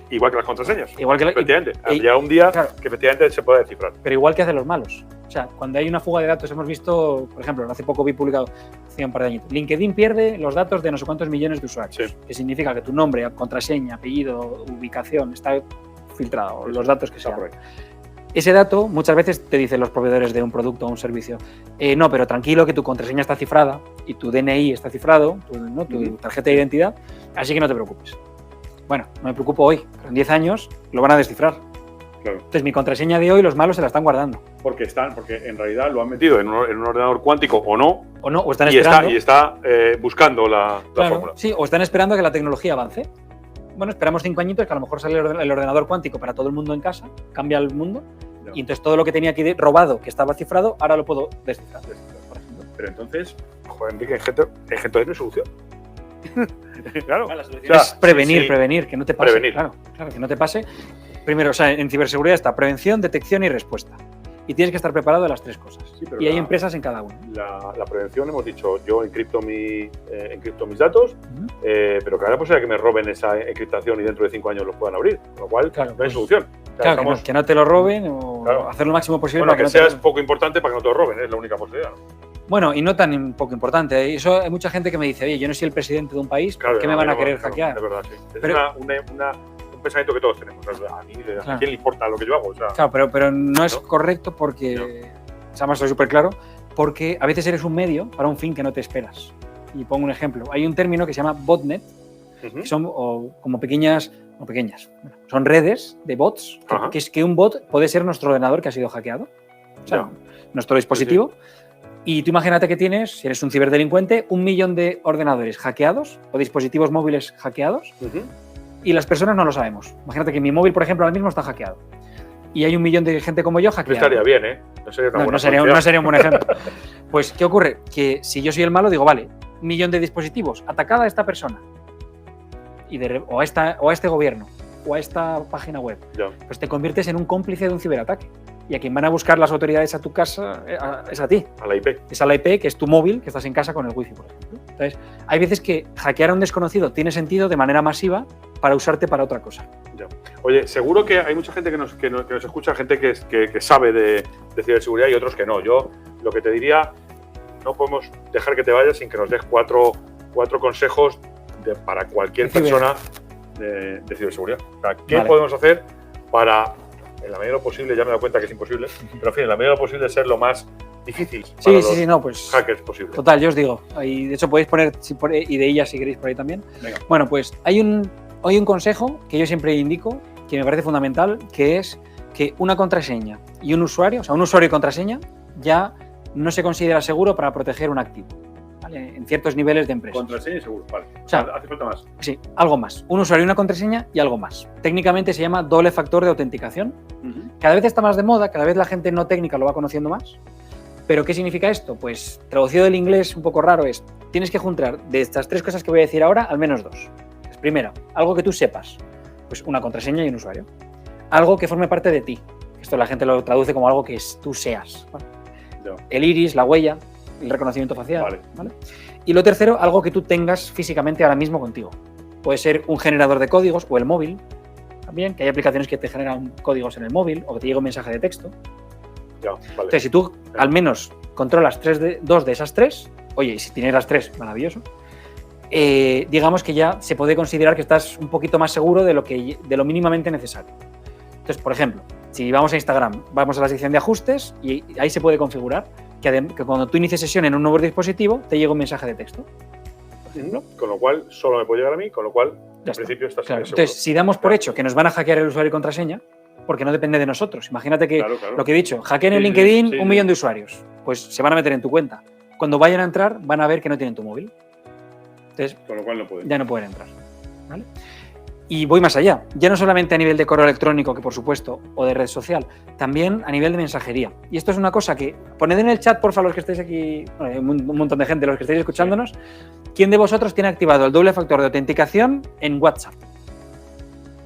igual que las contraseñas. Efectivamente. Habría un día que efectivamente se puede descifrar. Pero igual que hacen los malos. O sea, cuando hay una fuga de datos, hemos visto, por ejemplo, hace poco vi publicado, hace un par de años, LinkedIn pierde los datos de no sé cuántos millones de usuarios. Sí. Que significa que tu nombre, contraseña, apellido, ubicación está filtrado, los datos que sean. Ese dato muchas veces te dicen los proveedores de un producto o un servicio, no, pero tranquilo que tu contraseña está cifrada y tu DNI está cifrado, tu tarjeta de identidad, así que no te preocupes. Bueno, no me preocupo hoy, pero en 10 años lo van a descifrar. Claro. Entonces mi contraseña de hoy los malos se la están guardando. Porque en realidad lo han metido en un ordenador cuántico o están esperando. Y está buscando la fórmula. Sí, o están esperando a que la tecnología avance. Bueno, esperamos 5 añitos que a lo mejor sale el ordenador cuántico para todo el mundo en casa, cambia el mundo, y entonces todo lo que tenía aquí robado, que estaba cifrado, ahora lo puedo descifrar, por ejemplo. Pero entonces, joder, Enrique, entonces no hay solución. Claro. La solución es prevenir, que no te pase. Prevenir. Claro, que no te pase. Primero, o sea, en ciberseguridad está prevención, detección y respuesta. Y tienes que estar preparado de las 3 cosas. Sí, y hay empresas en cada una. La prevención, hemos dicho, yo encripto mis datos, pero que hay la posibilidad de que me roben esa encriptación y dentro de 5 años los puedan abrir. Con lo cual, no hay solución. Claro, que no te lo roben o hacer lo máximo posible. Bueno, para que seas poco importante para que no te lo roben, es la única posibilidad, ¿no? Bueno, y no tan poco importante. Eso hay mucha gente que me dice, oye, yo no soy el presidente de un país, ¿por qué me van a querer hackear? Es verdad, sí. Es un pensamiento que todos tenemos. ¿A quién le importa lo que yo hago? O sea, claro, pero no es correcto porque, además soy súper claro, porque a veces eres un medio para un fin que no te esperas. Y pongo un ejemplo. Hay un término que se llama botnet, que son como pequeñas, son redes de bots, que es que un bot puede ser nuestro ordenador que ha sido hackeado, o sea, nuestro dispositivo. Y tú imagínate que tienes, si eres un ciberdelincuente, 1 millón de ordenadores hackeados o dispositivos móviles hackeados y las personas no lo sabemos. Imagínate que mi móvil, por ejemplo, ahora mismo está hackeado y hay 1 millón de gente como yo hackeada. No estaría bien, ¿eh? No sería una buena no sería un buen ejemplo. Pues, ¿qué ocurre? Que si yo soy el malo, digo, vale, 1 millón de dispositivos, atacada a esta persona o a este gobierno o a esta página web. Ya. Pues te conviertes en un cómplice de un ciberataque. Y a quien van a buscar las autoridades a tu casa es a ti. A la IP. Es a la IP, que es tu móvil, que estás en casa con el wifi, por ejemplo. Entonces, hay veces que hackear a un desconocido tiene sentido de manera masiva para usarte para otra cosa. Ya. Oye, seguro que hay mucha gente que nos escucha, gente que sabe de ciberseguridad y otros que no. Yo lo que te diría, no podemos dejar que te vayas sin que nos des cuatro consejos para cualquier persona de ciberseguridad. O sea, ¿qué podemos hacer para, en la medida de lo posible, ya me he dado cuenta que es imposible, pero en fin, en la medida de lo posible ser lo más difícil para los hackers posible? Total, yo os digo, y de hecho podéis poner ideillas si queréis por ahí también. Venga. Bueno, pues hay un consejo que yo siempre indico, que me parece fundamental, que es que una contraseña y un usuario, o sea, un usuario y contraseña, ya no se considera seguro para proteger un activo, ¿vale? En ciertos niveles de empresas. Contraseña y seguro, vale. O sea, ¿hace falta más? Sí, algo más. Un usuario y una contraseña y algo más. Técnicamente se llama doble factor de autenticación. Cada vez está más de moda, cada vez la gente no técnica lo va conociendo más. ¿Pero qué significa esto? Pues traducido del inglés un poco raro es, tienes que juntar de estas 3 cosas que voy a decir ahora, al menos 2. Primero, algo que tú sepas, pues una contraseña y un usuario. Algo que forme parte de ti. Esto la gente lo traduce como algo que tú seas. ¿Vale? El iris, la huella, el reconocimiento facial. ¿Vale? Y lo tercero, algo que tú tengas físicamente ahora mismo contigo. Puede ser un generador de códigos o el móvil. También, que hay aplicaciones que te generan códigos en el móvil o que te llega un mensaje de texto. Ya, vale. Entonces, si tú al menos controlas 2 de esas 3, oye, y si tienes las 3, maravilloso, digamos que ya se puede considerar que estás un poquito más seguro de lo mínimamente necesario. Entonces, por ejemplo, si vamos a Instagram, vamos a la sección de ajustes y ahí se puede configurar que cuando tú inicies sesión en un nuevo dispositivo te llega un mensaje de texto. Por ejemplo. Con lo cual, solo me puede llegar a mí, con lo cual, en principio, estás seguro. Entonces, si damos por hecho que nos van a hackear el usuario y contraseña, porque no depende de nosotros. Imagínate que lo que he dicho, hackeen en LinkedIn 1 millón de usuarios. Pues se van a meter en tu cuenta. Cuando vayan a entrar, van a ver que no tienen tu móvil. Entonces, con lo cual no pueden. Ya no pueden entrar. ¿Vale? Y voy más allá. Ya no solamente a nivel de correo electrónico, que por supuesto, o de red social, también a nivel de mensajería. Y esto es una cosa que, poned en el chat, por favor, los que estáis aquí, bueno, hay un montón de gente, los que estáis escuchándonos, ¿quién de vosotros tiene activado el doble factor de autenticación en WhatsApp?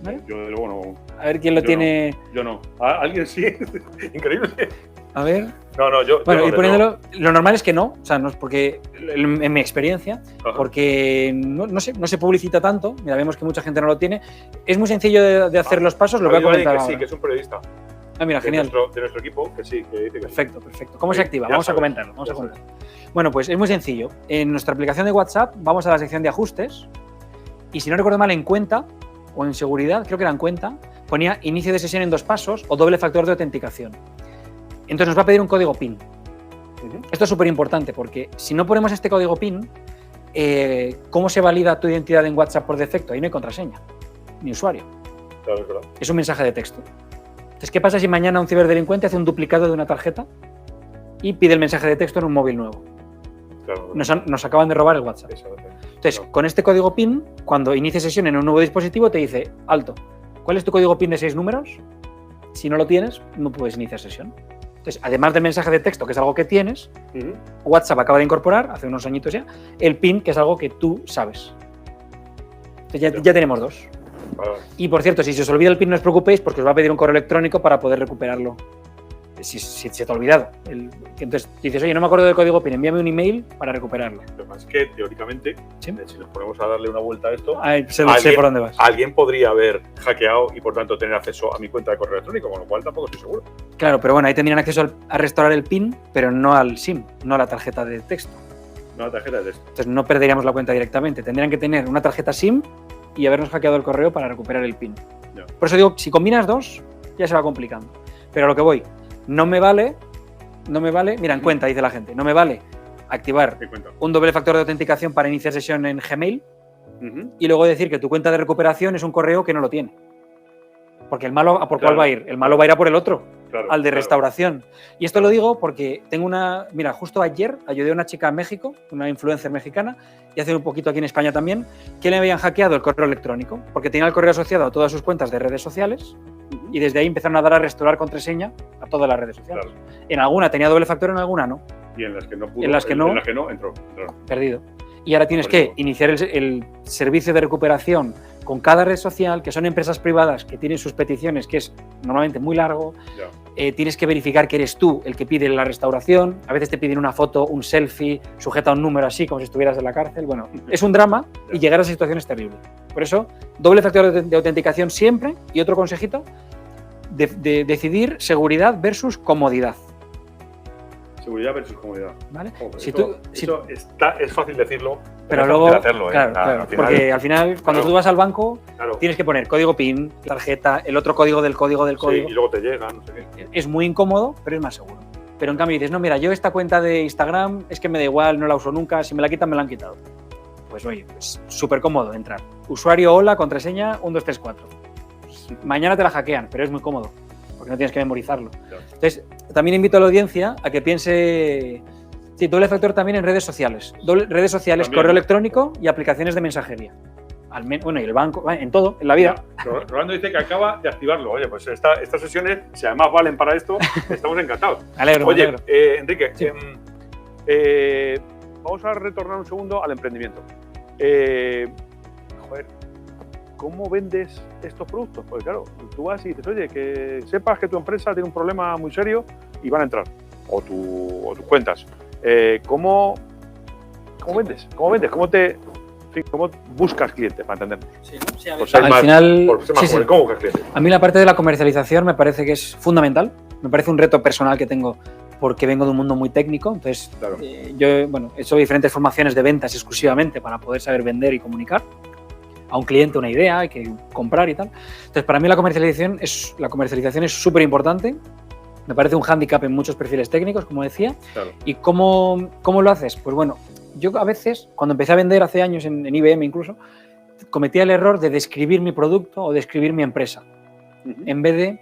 ¿Vale? Yo, de luego, no. A ver quién lo tiene. No. Yo no. ¿Alguien sí? Increíble. A ver. No, yo. Bueno, yo ir poniéndolo. Lo normal es que no, o sea, no es porque, en mi experiencia, porque no se publicita tanto. Mira, vemos que mucha gente no lo tiene. Es muy sencillo de hacer los pasos, lo voy a comentar que ahora. Sí, que es un periodista. Ah, mira, genial. De nuestro equipo, que sí, que dice que perfecto. ¿Cómo se activa? Vamos a comentarlo. Bueno, pues es muy sencillo. En nuestra aplicación de WhatsApp vamos a la sección de ajustes y si no recuerdo mal, en cuenta o en seguridad, creo que era en cuenta, ponía inicio de sesión en 2 pasos o doble factor de autenticación. Entonces nos va a pedir un código PIN. Esto es súper importante porque si no ponemos este código PIN, ¿cómo se valida tu identidad en WhatsApp por defecto? Ahí no hay contraseña, ni usuario. Claro, es verdad. Es un mensaje de texto. Entonces, ¿qué pasa si mañana un ciberdelincuente hace un duplicado de una tarjeta y pide el mensaje de texto en un móvil nuevo? Claro, nos acaban de robar el WhatsApp. Entonces, con este código PIN, cuando inicie sesión en un nuevo dispositivo, te dice, alto, ¿cuál es tu código PIN de 6 números? Si no lo tienes, no puedes iniciar sesión. Entonces, además del mensaje de texto, que es algo que tienes, WhatsApp acaba de incorporar, hace unos añitos ya, el PIN, que es algo que tú sabes. Entonces, ya tenemos 2. Vale. Y, por cierto, si se os olvida el PIN, no os preocupéis, porque os va a pedir un correo electrónico para poder recuperarlo. Si se te ha olvidado. Entonces dices, oye, no me acuerdo del código PIN, envíame un email para recuperarlo. Lo que pasa es que, teóricamente, si nos ponemos a darle una vuelta a esto, sé por dónde vas. Alguien podría haber hackeado y, por tanto, tener acceso a mi cuenta de correo electrónico, con lo cual tampoco estoy seguro. Claro, pero bueno, ahí tendrían acceso a restaurar el PIN, pero no al SIM, no a la tarjeta de texto. No a la tarjeta de texto. Entonces no perderíamos la cuenta directamente. Tendrían que tener una tarjeta SIM y habernos hackeado el correo para recuperar el PIN. Ya. Por eso digo, si combinas 2, ya se va complicando. Pero a lo que voy, no me vale, mira, en cuenta, dice la gente, no me vale activar un doble factor de autenticación para iniciar sesión en Gmail y luego decir que tu cuenta de recuperación es un correo que no lo tiene. Porque el malo, ¿a por Claro. cuál va a ir? El malo va a ir a por el otro, Claro, al de claro. restauración. Y esto lo digo porque tengo una... Mira, justo ayer ayudé a una chica en México, una influencer mexicana, y hace un poquito aquí en España también, que le habían hackeado el correo electrónico, porque tenía el correo asociado a todas sus cuentas de redes sociales, y desde ahí empezaron a dar a restaurar contraseña a todas las redes sociales. Claro. En alguna tenía doble factor, en alguna no. Y en las que no pudo. En las que no. En las que no, entró. Perdido. Y ahora tienes Por que eso. iniciar el servicio de recuperación con cada red social, que son empresas privadas que tienen sus peticiones, que es normalmente muy largo. Ya. Tienes que verificar que eres tú el que pide la restauración. A veces te piden una foto, un selfie, sujeta a un número así, como si estuvieras en la cárcel. Bueno, es un drama y Ya. llegar a esa situación es terrible. Por eso, doble factor de autenticación siempre. Y otro consejito, de decidir seguridad versus comodidad. Seguridad versus comodidad. ¿Vale? Joder, Si eso, tú- eso es fácil decirlo, Pero es luego, fácil hacerlo, claro, claro, al final, porque al final, cuando claro. tú vas al banco, claro. tienes que poner código PIN, tarjeta, el otro código del código del Sí, código. y luego te llega, no sé qué. Es muy incómodo, pero es más seguro. Pero en cambio dices, no, mira, yo esta cuenta de Instagram es que me da igual, no la uso nunca, si me la quitan me la han quitado. Pues oye, es súper cómodo entrar. Usuario, hola, contraseña, 1, 2, 3, 4. Mañana te la hackean, pero es muy cómodo, porque no tienes que memorizarlo. Claro. Entonces, también invito a la audiencia a que piense... Sí, doble factor también en redes sociales. Redes sociales, También. correo electrónico y aplicaciones de mensajería. Bueno, y el banco, en todo, en la vida. Rolando dice que acaba de activarlo. Oye, pues estas sesiones, si además valen para esto, estamos encantados. Me alegro, me Oye, alegro. Enrique, Sí. vamos a retornar un segundo al emprendimiento. Joder, ¿cómo vendes estos productos? Porque claro, tú vas y dices, oye, que sepas que tu empresa tiene un problema muy serio y van a entrar. O tus cuentas. ¿Cómo vendes? ¿Cómo buscas clientes, para entendernos? Por ser Al más- final, por ser más sí, sí. joven, ¿cómo buscas clientes? A mí la parte de la comercialización me parece que es fundamental. Me parece un reto personal que tengo porque vengo de un mundo muy técnico. Entonces, Claro. yo he hecho diferentes formaciones de ventas exclusivamente para poder saber vender y comunicar a un cliente una idea, hay que comprar y tal. Entonces, para mí la comercialización es súper importante. Me parece un hándicap en muchos perfiles técnicos, como decía. Claro. ¿Y cómo lo haces? Pues bueno, yo a veces, cuando empecé a vender hace años en IBM incluso, cometía el error de describir mi producto o describir mi empresa, en vez de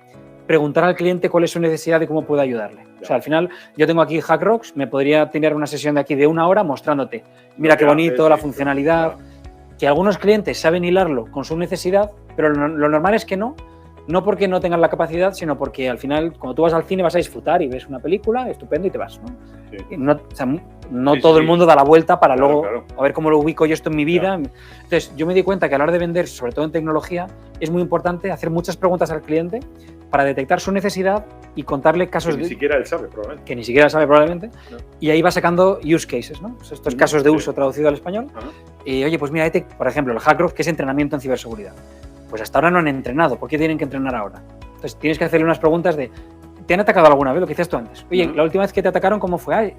preguntar al cliente cuál es su necesidad y cómo puedo ayudarle. O sea, al final, yo tengo aquí HackRocks, me podría tener una sesión de aquí de 1 hora mostrándote, mira Lo qué que bonito, haces, la sí, funcionalidad, claro. que algunos clientes saben hilarlo con su necesidad, pero lo normal es que no porque no tengan la capacidad, sino porque al final, cuando tú vas al cine, vas a disfrutar y ves una película, estupendo, y te vas, ¿no? Sí. Y no, o sea, no Sí, todo sí, el sí. mundo da la vuelta para Claro, luego claro. a ver cómo lo ubico yo esto en mi vida. Claro. Entonces, yo me di cuenta que a la hora de vender, sobre todo en tecnología, es muy importante hacer muchas preguntas al cliente para detectar su necesidad y contarle casos Que ni siquiera él sabe, probablemente. que ni siquiera sabe probablemente, No. y ahí va sacando use cases, ¿no? Pues estos casos de Sí. uso traducido al español. Ajá. Y oye, pues mira, por ejemplo, el HackRock, que es entrenamiento en ciberseguridad. Pues hasta ahora no han entrenado, ¿por qué tienen que entrenar ahora? Entonces tienes que hacerle unas preguntas de, ¿te han atacado alguna vez? Lo que decías tú antes. Oye, Ujú. la última vez que te atacaron, ¿cómo fue? Ay,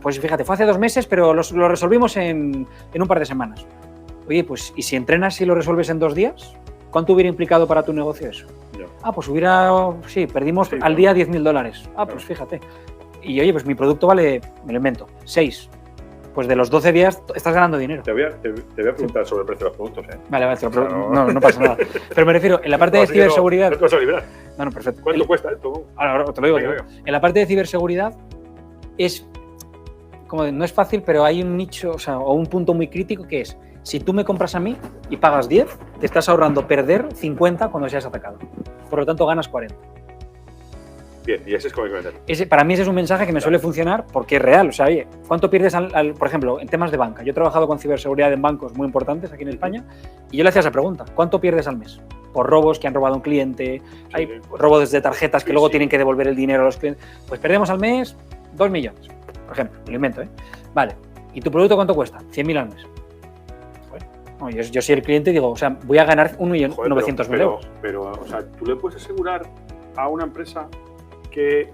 pues fíjate, fue hace 2 meses, pero lo resolvimos en un par de semanas. Oye, pues, ¿y si entrenas y lo resuelves en 2 días? ¿Cuánto hubiera implicado para tu negocio eso? Ya. Ah, pues perdimos Sí, al claro. día $10.000. Ah, Claro. pues fíjate. Y oye, pues mi producto vale, me lo invento, 6. Pues de los 12 días estás ganando dinero. Te voy a preguntar sobre el precio de los productos. Vale, te lo Claro. no pasa nada. Pero me refiero, en la parte de Así que no, ciberseguridad... No te vas a librar. No, perfecto. ¿Cuánto cuesta esto? Ahora te lo digo. Venga, yo. venga. En la parte de ciberseguridad no es fácil, pero hay un nicho, o un punto muy crítico que es, si tú me compras a mí y pagas 10, te estás ahorrando perder 50 cuando seas atacado. Por lo tanto, ganas 40. Bien, y ese es como hay que vender. Para mí ese es un mensaje que me suele funcionar porque es real. O sea, oye, ¿cuánto pierdes por ejemplo, en temas de banca? Yo he trabajado con ciberseguridad en bancos muy importantes aquí en España y yo le hacía esa pregunta. ¿Cuánto pierdes al mes? Por robos que han robado a un cliente, hay sí. robos de tarjetas que Sí, luego sí. tienen que devolver el dinero a los clientes. Pues perdemos al mes 2 millones, por ejemplo. Lo invento, ¿eh? Vale. ¿Y tu producto cuánto cuesta? 100.000 al mes. Joder. No, yo soy el cliente y digo, o sea, voy a ganar 1.900.000 euros. Pero, o sea, ¿tú le puedes asegurar a una empresa que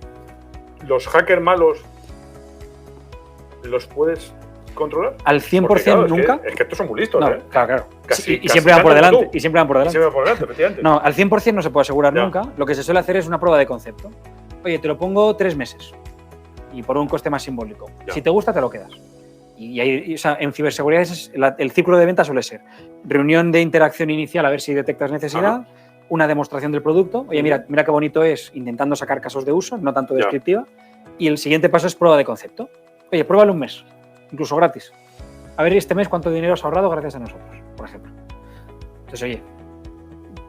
los hackers malos los puedes controlar? Al 100% Porque, claro, nunca. Es que estos son muy listos, No, ¿eh? claro. Casi- y casi siempre van por tanto como delante. tú. Y siempre van por delante. Siempre por delante, efectivamente. No, al 100% no se puede asegurar Ya. nunca. Lo que se suele hacer es una prueba de concepto. Oye, te lo pongo 3 meses y por un coste más simbólico. Ya. Si te gusta, te lo quedas. O sea, en ciberseguridad el círculo de venta suele ser reunión de interacción inicial a ver si detectas necesidad, una demostración del producto. Oye, mira qué bonito es, intentando sacar casos de uso, no tanto descriptiva. Y el siguiente paso es prueba de concepto. Oye, pruébalo un mes, incluso gratis. A ver este mes cuánto dinero has ahorrado gracias a nosotros, por ejemplo. Entonces, oye,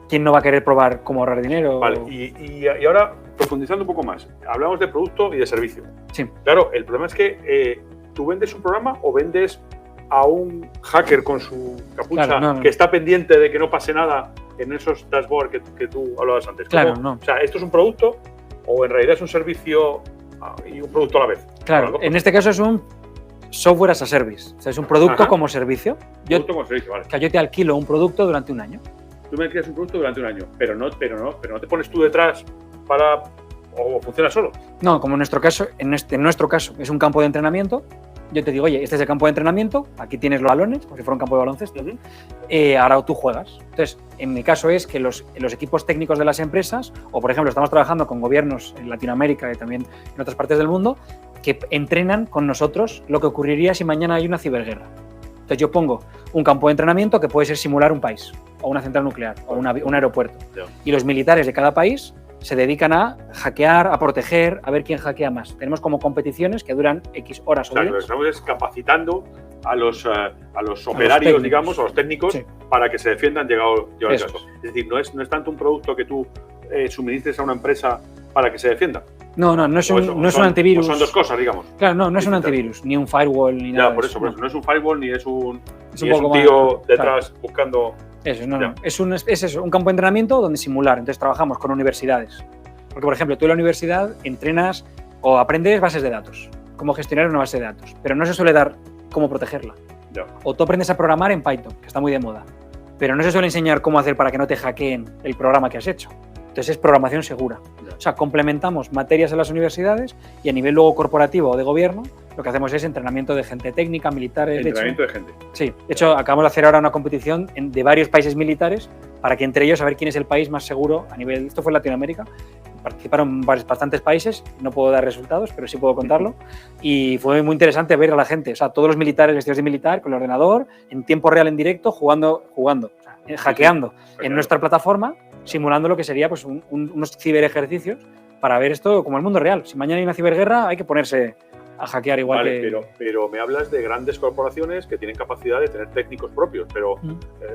¿quién no va a querer probar cómo ahorrar dinero? Vale, y ahora, profundizando un poco más, hablamos de producto y de servicio. Sí. Claro, el problema es que tú vendes un programa o vendes a un hacker con su capucha que está pendiente de que no pase nada en esos dashboards que tú hablabas antes. Claro, O sea, ¿esto es un producto o en realidad es un servicio y un producto a la vez? Claro, en este caso es un software as a service. O sea, es un producto como servicio. Producto como servicio, vale. Yo te alquilo un producto durante un año. Tú me alquilas un producto durante un año, pero no te pones tú detrás para... ¿O funciona solo? No, como en nuestro caso, en nuestro caso es un campo de entrenamiento. Yo te digo, oye, este es el campo de entrenamiento, aquí tienes los balones, como si fuera un campo de baloncesto, ahora tú juegas. Entonces, en mi caso es que los equipos técnicos de las empresas, o por ejemplo, estamos trabajando con gobiernos en Latinoamérica y también en otras partes del mundo, que entrenan con nosotros lo que ocurriría si mañana hay una ciberguerra. Entonces yo pongo un campo de entrenamiento que puede ser simular un país, o una central nuclear, o un aeropuerto. Y los militares de cada país se dedican a hackear, a proteger, a ver quién hackea más. Tenemos como competiciones que duran X horas o días. Lo que estamos es capacitando a los operarios, digamos, a los técnicos, para que se defiendan llegado el caso. Es decir, no es tanto un producto que tú suministres a una empresa para que se defienda. No es un antivirus. Son dos cosas, digamos. Claro, no es un antivirus, ni un firewall, ni nada. Por eso. No es un firewall, ni es un poco tío detrás buscando... Eso, es eso, un campo de entrenamiento donde simular. Entonces trabajamos con universidades. Porque, por ejemplo, tú en la universidad entrenas o aprendes bases de datos, cómo gestionar una base de datos, pero no se suele dar cómo protegerla. O tú aprendes a programar en Python, que está muy de moda, pero no se suele enseñar cómo hacer para que no te hackeen el programa que has hecho. Entonces es programación segura. O sea, complementamos materias en las universidades y a nivel luego corporativo o de gobierno lo que hacemos es entrenamiento de gente técnica, militares. Entrenamiento de gente. Sí, de hecho acabamos de hacer ahora una competición de varios países militares para que entre ellos a ver quién es el país más seguro a nivel, esto fue en Latinoamérica, participaron bastantes países, no puedo dar resultados, pero sí puedo contarlo, y fue muy interesante ver a la gente, o sea, todos los militares vestidos de militar, con el ordenador, en tiempo real, en directo, jugando, o sea, hackeando en nuestra plataforma, simulando lo que sería pues unos ciberejercicios para ver esto como el mundo real. Si mañana hay una ciberguerra hay que ponerse a hackear igual pero me hablas de grandes corporaciones que tienen capacidad de tener técnicos propios, pero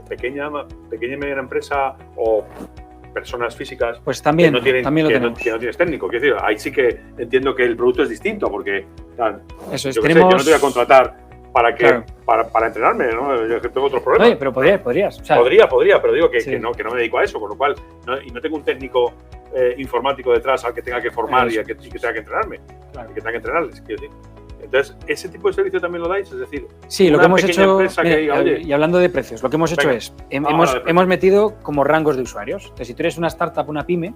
pequeña y mediana empresa o personas físicas pues también, que no tienen, también lo que tenemos. No tienes técnico. Quiero decir, ahí sí que entiendo que el producto es distinto porque eso es, yo no te voy a contratar para que para entrenarme, ¿no? Yo tengo otros problemas. Oye, pero podrías. O sea, podría, pero digo que no me dedico a eso, con lo cual no tengo un técnico informático detrás al que tenga que formar y que tenga que entrenarme, y que tenga que entrenarles, quiero decir. Entonces, ¿ese tipo de servicio también lo dais? Es decir, sí, lo que hemos hecho, diga, y hablando de precios, lo que hemos hecho es, hemos metido como rangos de usuarios. Entonces, si tú eres una startup, una pyme,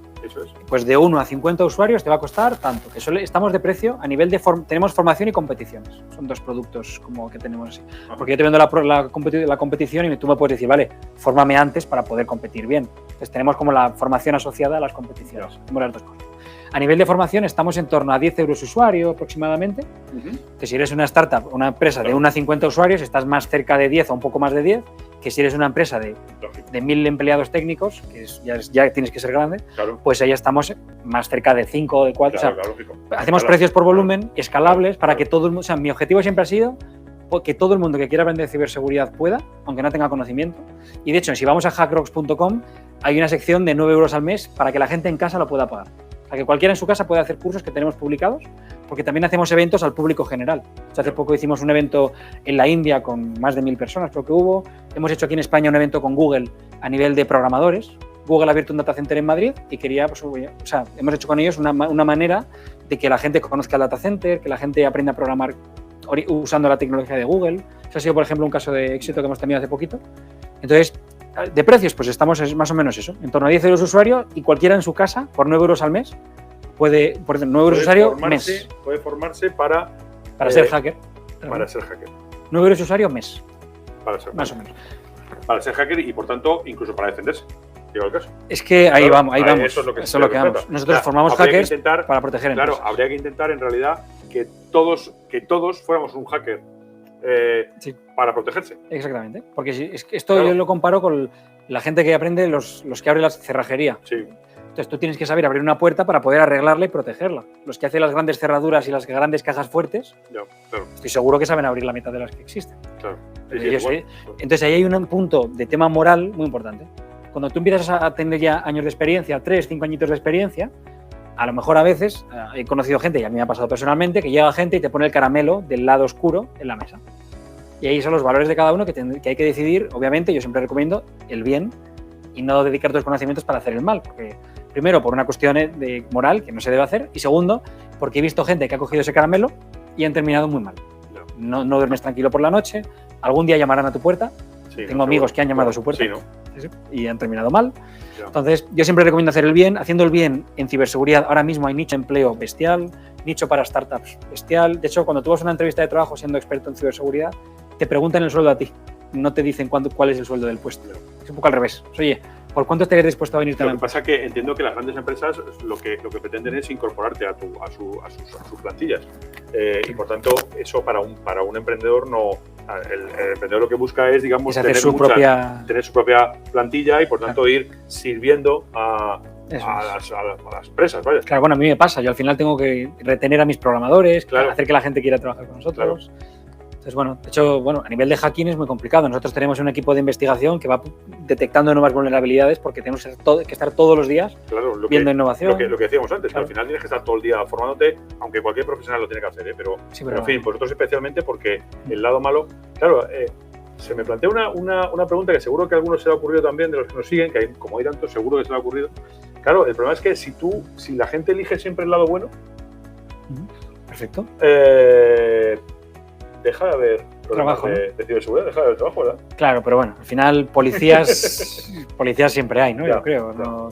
pues de 1 a 50 usuarios te va a costar tanto. Que estamos de precio a nivel de tenemos formación y competiciones. Son dos productos como que tenemos así. Porque yo te vendo la competición y tú me puedes decir, vale, fórmame antes para poder competir bien. Entonces, tenemos como la formación asociada a las competiciones. Tenemos las dos cosas. A nivel de formación estamos en torno a 10 euros usuario aproximadamente. Que si eres una startup, una empresa de 1 a 50 usuarios, estás más cerca de 10 o un poco más de 10, que si eres una empresa de 1.000 empleados técnicos, que ya tienes que ser grande, pues ahí estamos más cerca de 5 o de 4. Hacemos precios por volumen, escalables, para que todo el mundo... O sea, mi objetivo siempre ha sido que todo el mundo que quiera aprender ciberseguridad pueda, aunque no tenga conocimiento. Y de hecho, si vamos a hackrocks.com, hay una sección de 9 euros al mes para que la gente en casa lo pueda pagar. O sea, que cualquiera en su casa puede hacer cursos que tenemos publicados, porque también hacemos eventos al público general. O sea, hace poco hicimos un evento en la India con más de 1.000 personas, creo que hubo. Hemos hecho aquí en España un evento con Google a nivel de programadores. Google ha abierto un data center en Madrid y quería, pues, hemos hecho con ellos una manera de que la gente conozca el data center, que la gente aprenda a programar usando la tecnología de Google. Eso ha sido, por ejemplo, un caso de éxito que hemos tenido hace poquito. Entonces, de precios, pues estamos más o menos eso, en torno a 10 euros usuario, y cualquiera en su casa, por 9 euros al mes, puede, por 9 euros usuario, mes. Puede formarse para ser hacker. Para ser hacker. 9 euros usuario, mes. Para ser más o menos. Para ser hacker y, por tanto, incluso para defenderse. Digo el caso. Es que ahí vamos. Eso es lo que vamos. Nosotros formamos hackers para proteger empresas. Claro, habría que intentar, en realidad, que todos fuéramos un hacker para protegerse. Exactamente. Porque esto yo lo comparo con la gente que aprende, los que abren la cerrajería. Sí. Entonces tú tienes que saber abrir una puerta para poder arreglarla y protegerla. Los que hacen las grandes cerraduras y las grandes cajas fuertes, Ya, claro, estoy seguro que saben abrir la mitad de las que existen. claro. Entonces ahí hay un punto de tema moral muy importante. Cuando tú empiezas a tener ya años de experiencia, 3, 5 añitos de experiencia, a lo mejor a veces he conocido gente, y a mí me ha pasado personalmente, que llega gente y te pone el caramelo del lado oscuro en la mesa. Y ahí son los valores de cada uno que hay que decidir. Obviamente, yo siempre recomiendo el bien y no dedicar tus conocimientos para hacer el mal. Porque, primero, por una cuestión de moral, que no se debe hacer, y segundo, porque he visto gente que ha cogido ese caramelo y han terminado muy mal. No duermes tranquilo por la noche, algún día llamarán a tu puerta. Sí, Tengo amigos que han llamado a su puerta sí, ¿no? y han terminado mal. Ya. Entonces, yo siempre recomiendo hacer el bien. Haciendo el bien en ciberseguridad, ahora mismo hay nicho de empleo bestial, nicho para startups bestial. De hecho, cuando tú vas a una entrevista de trabajo siendo experto en ciberseguridad, te preguntan el sueldo a ti. No te dicen cuál es el sueldo del puesto. Es un poco al revés. Oye, ¿por cuánto estarías dispuesto a venirte a la Lo que empresa? pasa es que entiendo que las grandes empresas lo que pretenden es incorporarte a sus plantillas. Y por tanto, eso para un emprendedor no. El emprendedor lo que busca es, digamos, Es hacer tener su propia plantilla y por tanto ir sirviendo a las empresas. Vaya. Claro, bueno, a mí me pasa. Yo al final tengo que retener a mis programadores, Claro. hacer que la gente quiera trabajar con nosotros. Entonces, bueno, de hecho, a nivel de hacking es muy complicado. Nosotros tenemos un equipo de investigación que va detectando nuevas vulnerabilidades porque tenemos que estar todos los días viendo innovación. Lo que decíamos antes, Claro. que al final tienes que estar todo el día formándote, aunque cualquier profesional lo tiene que hacer, pero en fin, vosotros especialmente porque el lado malo, claro, se me plantea una pregunta que seguro que a algunos se le ha ocurrido también de los que nos siguen, que como hay tantos, seguro que se le ha ocurrido. Claro, el problema es que si la gente elige siempre el lado bueno, perfecto. deja de haber Trabajo, de ciberseguridad, deja de haber trabajo, ¿verdad? Claro, pero bueno, al final policías siempre hay, ¿no? Ya, Yo creo. No,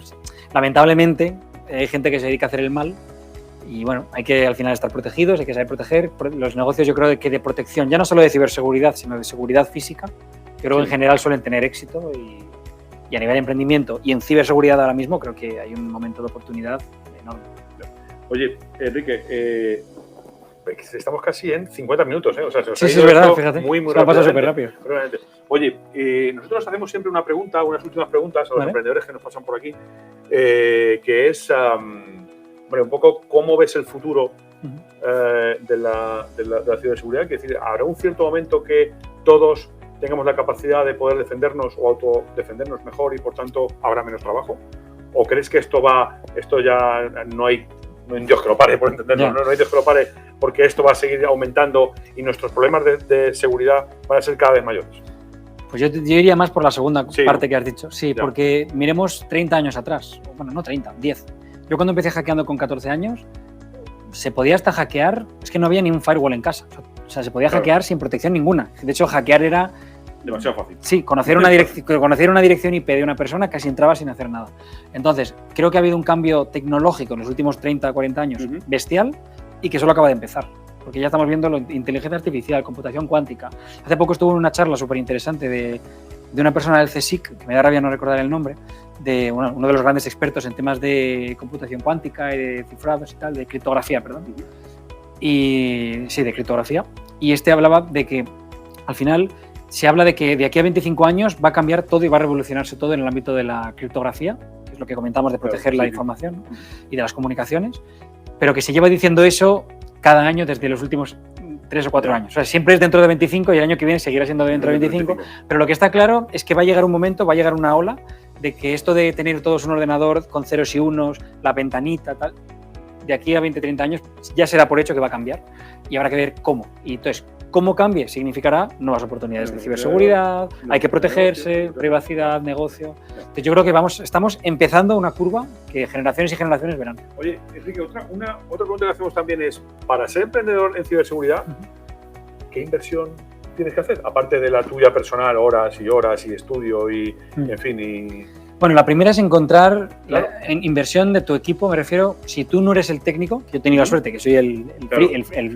lamentablemente hay gente que se dedica a hacer el mal y bueno, hay que al final estar protegidos, hay que saber proteger. Los negocios yo creo que de protección, ya no solo de ciberseguridad, sino de seguridad física, creo que en general suelen tener éxito y a nivel de emprendimiento y en ciberseguridad ahora mismo creo que hay un momento de oportunidad enorme. Oye, Enrique, estamos casi en 50 minutos, ¿eh? O sea, se nos Sí, ha sí, ido es verdad, esto fíjate. muy Se ha pasado súper rápidamente. Oye, nosotros hacemos siempre unas últimas preguntas a los emprendedores que nos pasan por aquí, que es, un poco cómo ves el futuro de la ciberseguridad. Es decir, ¿habrá un cierto momento que todos tengamos la capacidad de poder defendernos o autodefendernos mejor y por tanto habrá menos trabajo? ¿O crees que esto ya no hay Dios que lo pare, por entenderlo, no hay Dios que lo pare, porque esto va a seguir aumentando y nuestros problemas de seguridad van a ser cada vez mayores? Pues yo iría más por la segunda parte que has dicho. Sí, ya. Porque miremos 30 años atrás. Bueno, no 30, 10. Yo cuando empecé hackeando con 14 años, se podía hasta hackear, es que no había ni un firewall en casa. O sea, se podía hackear sin protección ninguna. De hecho, hackear era... demasiado fácil. Sí, conocer una dirección IP de una persona casi entraba sin hacer nada. Entonces, creo que ha habido un cambio tecnológico en los últimos 30, 40 años bestial y que solo acaba de empezar. Porque ya estamos viendo inteligencia artificial, computación cuántica. Hace poco estuve en una charla súper interesante de una persona del CSIC, que me da rabia no recordar el nombre, de uno de los grandes expertos en temas de computación cuántica y de cifrados y tal, de criptografía, perdón. Y sí, de criptografía. Y hablaba de que al final se habla de que de aquí a 25 años va a cambiar todo y va a revolucionarse todo en el ámbito de la criptografía, que es lo que comentamos de proteger la información y de las comunicaciones, pero que se lleva diciendo eso cada año desde los últimos 3 o 4 años. O sea, siempre es dentro de 25 y el año que viene seguirá siendo dentro de 25, pero lo que está claro es que va a llegar un momento, va a llegar una ola de que esto de tener todos un ordenador con ceros y unos, la ventanita, tal, de aquí a 20, 30 años ya se da por hecho que va a cambiar y habrá que ver cómo. Y entonces, cómo cambie significará nuevas oportunidades de ciberseguridad, hay que protegerse, privacidad, negocio. Entonces, yo creo que estamos empezando una curva que generaciones y generaciones verán. Oye, Enrique, otra pregunta que hacemos también es, para ser emprendedor en ciberseguridad, ¿qué inversión tienes que hacer? Aparte de la tuya personal, horas y horas y estudio y en fin, y... Bueno, la primera es encontrar en inversión de tu equipo, me refiero, si tú no eres el técnico, que yo he tenido la suerte, que soy el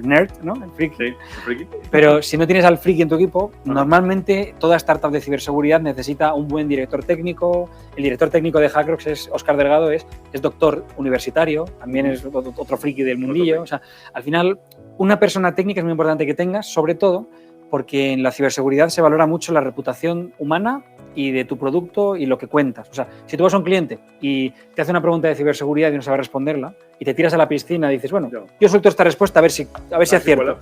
nerd, ¿no? El friki. Sí, el friki. Pero si no tienes al friki en tu equipo, normalmente toda startup de ciberseguridad necesita un buen director técnico. El director técnico de Hackrox es Óscar Delgado, es doctor universitario, también es otro friki del mundillo. O sea, al final, una persona técnica es muy importante que tengas, sobre todo porque en la ciberseguridad se valora mucho la reputación humana y de tu producto y lo que cuentas. O sea, si tú vas a un cliente y te hace una pregunta de ciberseguridad y no sabe responderla y te tiras a la piscina y dices, bueno, yo suelto esta respuesta a ver si acierto.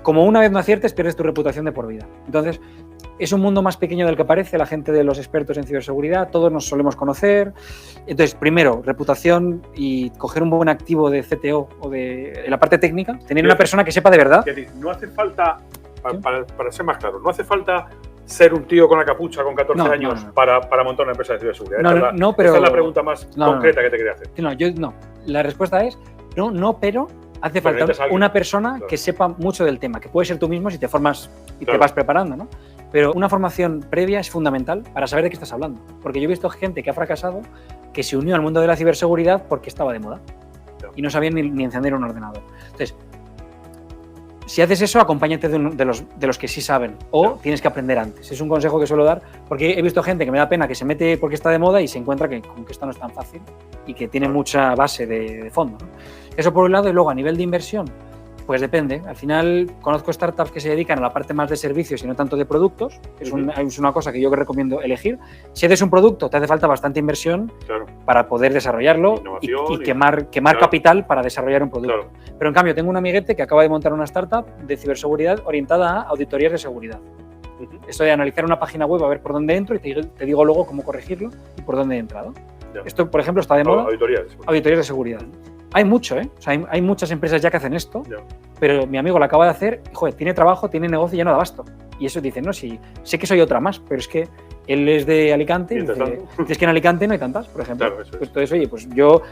Como una vez no aciertes, pierdes tu reputación de por vida. Entonces, es un mundo más pequeño del que parece, la gente de los expertos en ciberseguridad, todos nos solemos conocer. Entonces, primero, reputación y coger un buen activo de CTO o de la parte técnica, tener una persona que sepa de verdad. No hace falta, para ser más claro, no hace falta ser un tío con la capucha con 14 años para montar una empresa de ciberseguridad. Pero esta es la pregunta más concreta que te quería hacer. No. La respuesta es pero hace falta una persona que sepa mucho del tema, que puede ser tú mismo si te formas y te vas preparando, ¿no? Pero una formación previa es fundamental para saber de qué estás hablando. Porque yo he visto gente que ha fracasado que se unió al mundo de la ciberseguridad porque estaba de moda y no sabían ni encender un ordenador. Entonces, si haces eso, acompáñate de los que sí saben o tienes que aprender antes. Es un consejo que suelo dar porque he visto gente que me da pena que se mete porque está de moda y se encuentra que esto no es tan fácil y que tiene mucha base de fondo, ¿no? Eso por un lado, y luego a nivel de inversión, pues depende. Al final conozco startups que se dedican a la parte más de servicios y no tanto de productos. Es una cosa que yo recomiendo elegir. Si eres un producto, te hace falta bastante inversión para poder desarrollarlo y quemar capital para desarrollar un producto. Pero en cambio, tengo un amiguete que acaba de montar una startup de ciberseguridad orientada a auditorías de seguridad. Esto de analizar una página web, a ver por dónde entro y te digo luego cómo corregirlo y por dónde he entrado. Esto, por ejemplo, está de moda. Auditorías de seguridad. Hay mucho, ¿eh? O sea, hay muchas empresas ya que hacen esto, pero mi amigo lo acaba de hacer, joder, tiene trabajo, tiene negocio y ya no da abasto. Y eso dice, no, sí, sé que soy otra más, pero es que él es de Alicante y dice, es que en Alicante no hay tantas, por ejemplo. Claro, eso es. Pues entonces, oye, pues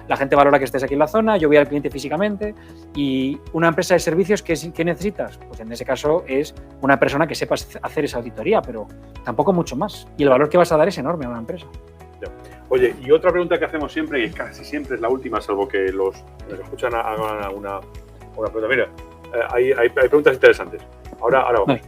la gente valora que estés aquí en la zona, yo voy al cliente físicamente y una empresa de servicios, ¿qué necesitas? Pues en ese caso es una persona que sepa hacer esa auditoría, pero tampoco mucho más. Y el valor que vas a dar es enorme a una empresa. Oye, y otra pregunta que hacemos siempre, y casi siempre es la última, salvo que los escuchan hagan una pregunta. Mira, hay preguntas interesantes. Ahora vamos.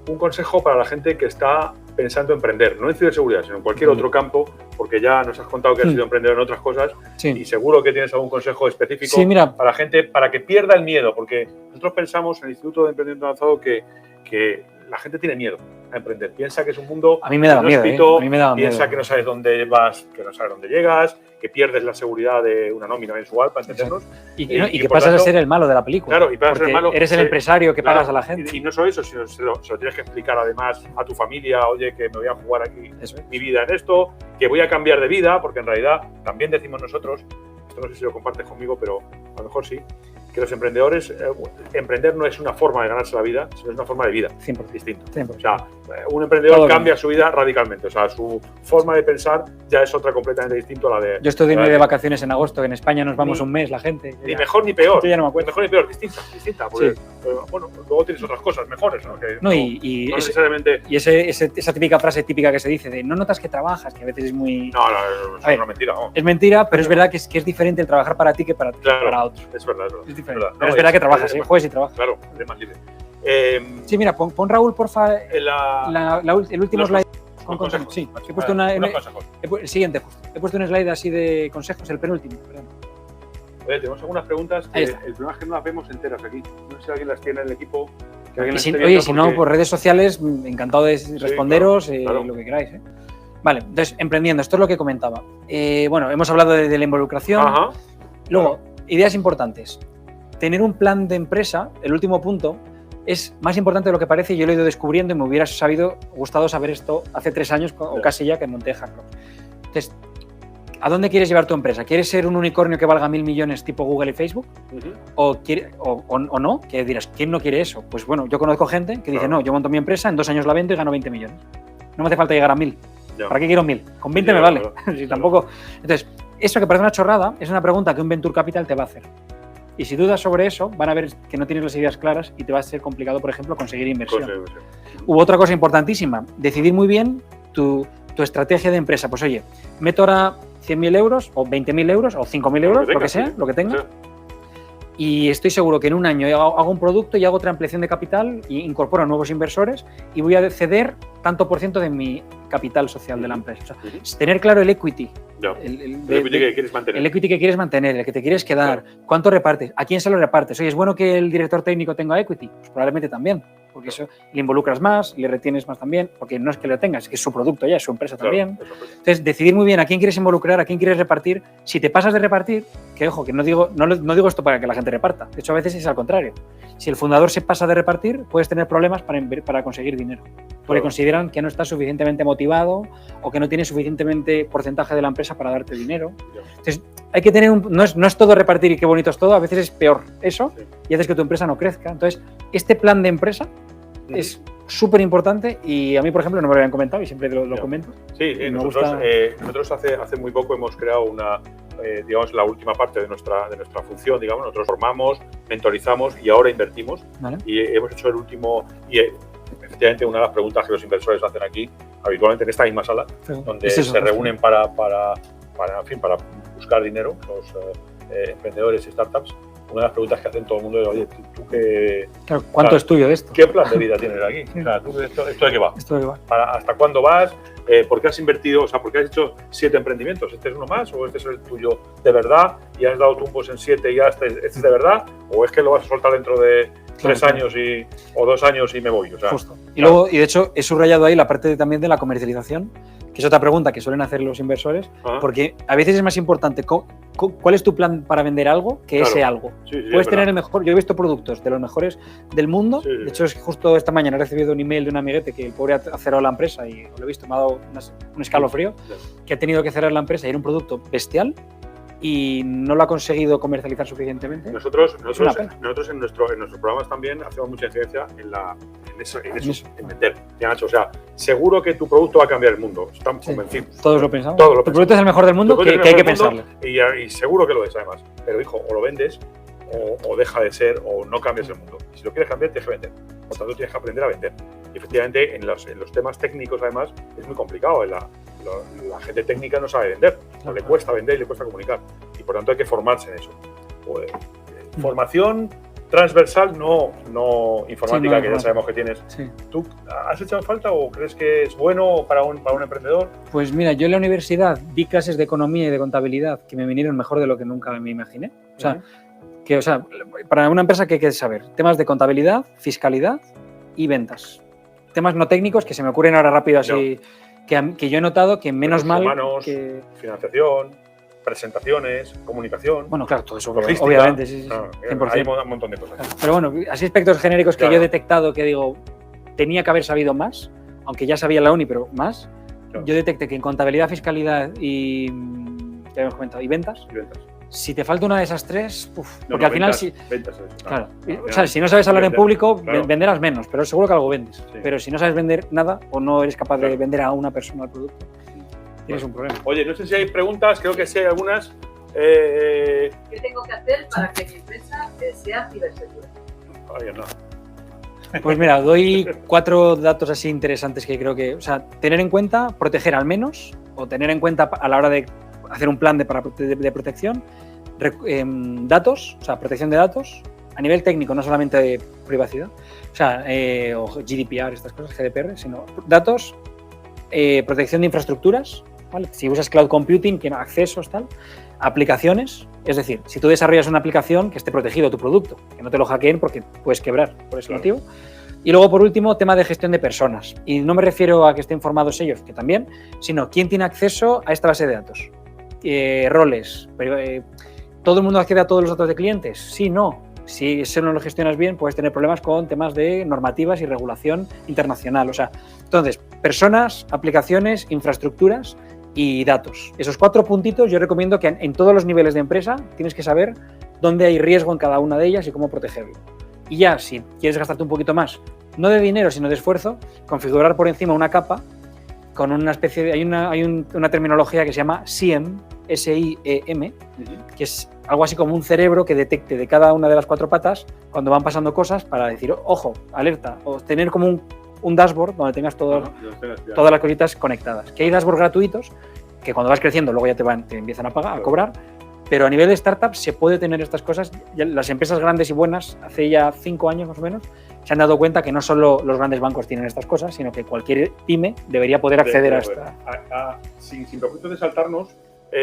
Un consejo para la gente que está pensando emprender, no en ciberseguridad, sino en cualquier otro campo, porque ya nos has contado que has sido emprendedor en otras cosas y seguro que tienes algún consejo específico para la gente, para que pierda el miedo, porque nosotros pensamos en el Instituto de Emprendimiento Avanzado que la gente tiene miedo a emprender. Piensa que es un mundo a mí me da miedo, a mí me da piensa miedo. Que no sabes dónde vas, que no sabes dónde llegas, que pierdes la seguridad de una nómina mensual, para entendernos. Y que pasas a ser el malo de la película. Claro, y pasas a ser el malo. Eres el empresario que pagas a la gente. Y no solo eso, sino se lo tienes que explicar además a tu familia, oye, que me voy a jugar aquí mi vida en esto, que voy a cambiar de vida, porque en realidad también decimos nosotros, esto no sé si lo compartes conmigo, pero a lo mejor sí, que los emprendedores, emprender no es una forma de ganarse la vida, sino es una forma de vida 100%. distinta. 100%. O sea, un emprendedor cambia su vida radicalmente, o sea, su forma de pensar ya es otra completamente distinta a la de... Yo estoy de vacaciones en agosto, en España nos vamos un mes la gente. Ni mejor ni peor. Yo ya no me acuerdo. Ni mejor ni peor, distinta. Porque, bueno, luego tienes otras cosas mejores, ¿no? Que no necesariamente... Y esa típica frase típica que se dice de no notas que trabajas, que a veces es muy... No, es una mentira. No. Es mentira, pero es verdad que es diferente el trabajar para ti que para otros. Es verdad. Es diferente. Pero es verdad que trabajas, juegas y trabajas. Claro, es más libre. Sí, mira, pon Raúl, porfa, el último slide. Con consejos. Sí, he puesto el siguiente justo. He puesto un slide así de consejos, el penúltimo. Perdón. Oye, tenemos algunas preguntas que el problema es que no las vemos enteras aquí. No sé si alguien las tiene en el equipo. Si no, por redes sociales, encantado de responderos lo que queráis. Vale, entonces, emprendiendo, esto es lo que comentaba. Bueno, hemos hablado de la involucración. Ajá. Luego, ideas importantes. Tener un plan de empresa, el último punto, es más importante de lo que parece y yo lo he ido descubriendo y me hubiera gustado saber esto hace 3 años o casi ya que monté Hackrock. Entonces, ¿a dónde quieres llevar tu empresa? ¿Quieres ser un unicornio que valga 1.000 millones tipo Google y Facebook? ¿O no? Que dirás, ¿quién no quiere eso? Pues bueno, yo conozco gente que dice, no, yo monto mi empresa, en 2 años la vendo y gano 20 millones. No me hace falta llegar a 1.000. ¿Para qué quiero 1.000? Con 20 me vale. Si tampoco... Entonces, eso que parece una chorrada es una pregunta que un Venture Capital te va a hacer. Y si dudas sobre eso, van a ver que no tienes las ideas claras y te va a ser complicado, por ejemplo, conseguir inversión. Hubo otra cosa importantísima, decidir muy bien tu estrategia de empresa. Pues oye, meto ahora 100.000 euros o 20.000 euros o 5.000 euros, lo que sea, lo que tenga. Y estoy seguro que en un año hago un producto y hago otra ampliación de capital y incorporo nuevos inversores y voy a ceder tanto por ciento de mi capital social de la empresa. O sea, tener claro el equity. El equity que quieres mantener. El equity que quieres mantener, el que te quieres quedar, cuánto repartes, a quién se lo repartes. Oye, ¿es bueno que el director técnico tenga equity? Pues probablemente también. porque eso le involucras más, le retienes más también, porque no es que lo tengas, es que es su producto ya, es su empresa también. Entonces, decidir muy bien a quién quieres involucrar, a quién quieres repartir. Si te pasas de repartir, que ojo, que no digo esto para que la gente reparta, de hecho a veces es al contrario. Si el fundador se pasa de repartir, puedes tener problemas para conseguir dinero, porque consideran que no estás suficientemente motivado o que no tienes suficientemente porcentaje de la empresa para darte dinero. Entonces, hay que tener no es todo repartir y qué bonito es todo, a veces es peor eso y haces que tu empresa no crezca. Entonces, este plan de empresa es súper importante y a mí, por ejemplo, no me lo habían comentado y siempre lo comento. Sí, nosotros hace muy poco hemos creado digamos, la última parte de nuestra función, digamos, nosotros formamos, mentorizamos y ahora invertimos. ¿Vale? Y hemos hecho el último, efectivamente una de las preguntas que los inversores hacen aquí, habitualmente en esta misma sala, donde se reúnen para buscar dinero, los emprendedores y startups. Una de las preguntas que hacen todo el mundo es, oye, ¿tú qué? Claro, ¿cuánto es tuyo de esto? ¿Qué plan de vida tienes aquí? O sea, ¿esto de qué va? ¿Hasta cuándo vas? ¿Por qué has invertido? O sea, ¿por qué has hecho 7 emprendimientos? ¿Este es uno más o este es el tuyo de verdad y has dado tumbos en 7 y ya este es de verdad? ¿O es que lo vas a soltar dentro de 3 años o 2 años y me voy? O sea, justo. Y luego, y de hecho, he subrayado ahí la parte también de la comercialización, que es otra pregunta que suelen hacer los inversores, porque a veces es más importante cuál es tu plan para vender algo que ese algo. Sí, puedes tener el mejor. Yo he visto productos de los mejores del mundo. De hecho, es justo esta mañana he recibido un email de un amiguete que el pobre ha cerrado la empresa y lo he visto, me ha dado un escalofrío, que ha tenido que cerrar la empresa y era un producto bestial y no lo ha conseguido comercializar suficientemente. Nosotros en nuestros programas también hacemos mucha incidencia en vender. O sea, seguro que tu producto va a cambiar el mundo. Estamos convencidos. Todos lo pensamos. Tu producto es el mejor del mundo, que hay que pensarlo. Y seguro que lo es, además. Pero, hijo, o lo vendes o deja de ser o no cambias el mundo. Si lo quieres cambiar, tienes que vender. Por tanto, tienes que aprender a vender. Y efectivamente, en los temas técnicos, además, es muy complicado. La gente técnica no sabe vender. No le cuesta vender y le cuesta comunicar. Y por tanto, hay que formarse en eso. Formación transversal, no informática, que ya sabemos que tienes. Sí. ¿Tú has echado falta o crees que es bueno para un emprendedor? Pues mira, yo en la universidad vi clases de economía y de contabilidad que me vinieron mejor de lo que nunca me imaginé. O sea, para una empresa, ¿qué hay que saber? Temas de contabilidad, fiscalidad y ventas. Temas no técnicos que se me ocurren ahora rápido así, que yo he notado que menos mal humanos, financiación, presentaciones, comunicación. Bueno, claro, todo eso, logística, obviamente, sí. Hay un montón de cosas. Claro. Pero bueno, así aspectos genéricos que yo he detectado que digo, tenía que haber sabido más, aunque ya sabía en la uni, pero más. Claro. Yo detecté que en contabilidad, fiscalidad y, ya hemos comentado, y ventas. Si te falta una de esas tres, porque al final si no sabes hablar en público, venderás menos, pero seguro que algo vendes. Sí. Pero si no sabes vender nada o no eres capaz de vender a una persona el producto, tienes un problema. Oye, no sé si hay preguntas, creo que sí hay algunas. ¿Qué tengo que hacer para que mi empresa sea cibersegura? Pues mira, doy 4 datos así interesantes que creo que, tener en cuenta, proteger al menos, o tener en cuenta a la hora de hacer un plan de protección, datos, protección de datos, a nivel técnico, no solamente de privacidad, o GDPR, estas cosas, GDPR, sino datos, protección de infraestructuras, ¿vale? Si usas cloud computing, que accesos, tal, aplicaciones, es decir, si tú desarrollas una aplicación que esté protegido tu producto, que no te lo hackeen porque puedes quebrar por ese motivo. Y luego, por último, tema de gestión de personas. Y no me refiero a que estén informados ellos, que también, sino quién tiene acceso a esta base de datos. Roles. ¿Todo el mundo accede a todos los datos de clientes? Sí, no. Si eso no lo gestionas bien, puedes tener problemas con temas de normativas y regulación internacional. Entonces, personas, aplicaciones, infraestructuras y datos. Esos 4 puntitos yo recomiendo que en todos los niveles de empresa tienes que saber dónde hay riesgo en cada una de ellas y cómo protegerlo. Y ya, si quieres gastarte un poquito más, no de dinero, sino de esfuerzo, configurar por encima una capa con una especie de... Hay una terminología que se llama SIEM, S-I-E-M, que es algo así como un cerebro que detecte de cada una de las 4 patas cuando van pasando cosas para decir, ojo, alerta, o tener como un dashboard donde tengas todas las cositas conectadas. Que hay dashboards gratuitos que cuando vas creciendo luego ya te empiezan a pagar, a cobrar, pero a nivel de startup se puede tener estas cosas. Ya las empresas grandes y buenas, hace ya 5 años más o menos, se han dado cuenta que no solo los grandes bancos tienen estas cosas, sino que cualquier pyme debería poder acceder a esta. Sin propósito de saltarnos,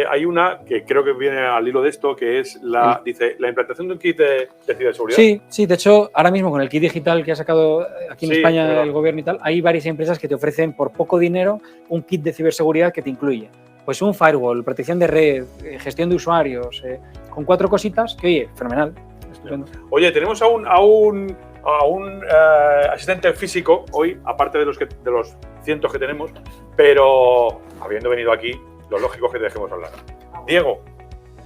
hay una que creo que viene al hilo de esto, que es dice, la implantación de un kit de ciberseguridad. Sí, de hecho, ahora mismo con el kit digital que ha sacado aquí en España el gobierno y tal, hay varias empresas que te ofrecen por poco dinero un kit de ciberseguridad que te incluye pues un firewall, protección de red, gestión de usuarios, con 4 cositas que, oye, fenomenal. Estupendo. Oye, tenemos a un asistente físico hoy, aparte de los cientos que tenemos, pero habiendo venido aquí, lo lógico es que te dejemos hablar. Diego,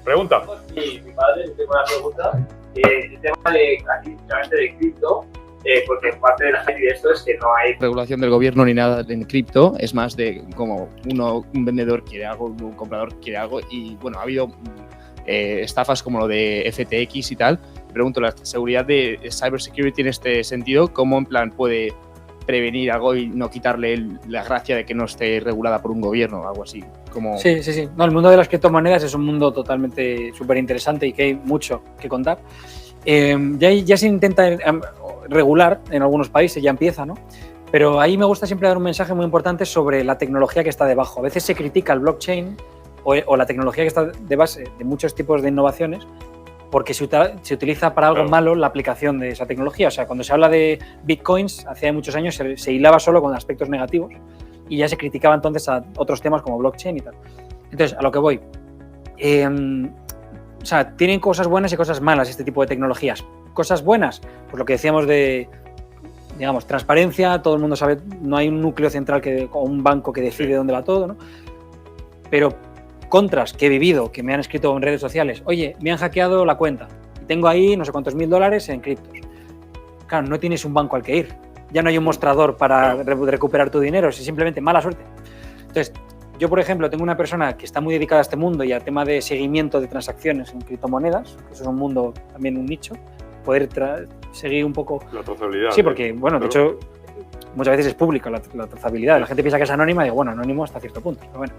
pregunta. Sí, mi padre, tengo una pregunta. El tema de cripto, porque parte de la gente de esto es que no hay regulación del gobierno ni nada en cripto, es más de como un vendedor quiere algo, un comprador quiere algo y bueno, ha habido estafas como lo de FTX y tal. Me pregunto, la seguridad de cybersecurity en este sentido, ¿cómo en plan puede prevenir algo y no quitarle la gracia de que no esté regulada por un gobierno o algo así? Como... Sí. No, el mundo de las criptomonedas es un mundo totalmente súper interesante y que hay mucho que contar. Ya se intenta regular en algunos países, ya empieza, ¿no? Pero ahí me gusta siempre dar un mensaje muy importante sobre la tecnología que está debajo. A veces se critica el blockchain o la tecnología que está de base de muchos tipos de innovaciones porque se utiliza para algo malo la aplicación de esa tecnología. O sea, cuando se habla de bitcoins, hace muchos años se hilaba solo con aspectos negativos y ya se criticaba entonces a otros temas como blockchain y tal. Entonces, a lo que voy. O sea, tienen cosas buenas y cosas malas este tipo de tecnologías. Cosas buenas, pues lo que decíamos de, digamos, transparencia, todo el mundo sabe, no hay un núcleo central o un banco que decide dónde va todo, ¿no? Pero contras que he vivido, que me han escrito en redes sociales, oye, me han hackeado la cuenta y tengo ahí no sé cuántos $1000 en criptos. Claro, no tienes un banco al que ir, ya no hay un mostrador para recuperar tu dinero, es simplemente mala suerte. Entonces, yo, por ejemplo, tengo una persona que está muy dedicada a este mundo y al tema de seguimiento de transacciones en criptomonedas, que eso es un mundo, también un nicho, poder seguir un poco... La trazabilidad. Sí, porque, bueno, de hecho, muchas veces es pública la trazabilidad. La gente piensa que es anónima y digo, bueno, anónimo hasta cierto punto. Pero bueno,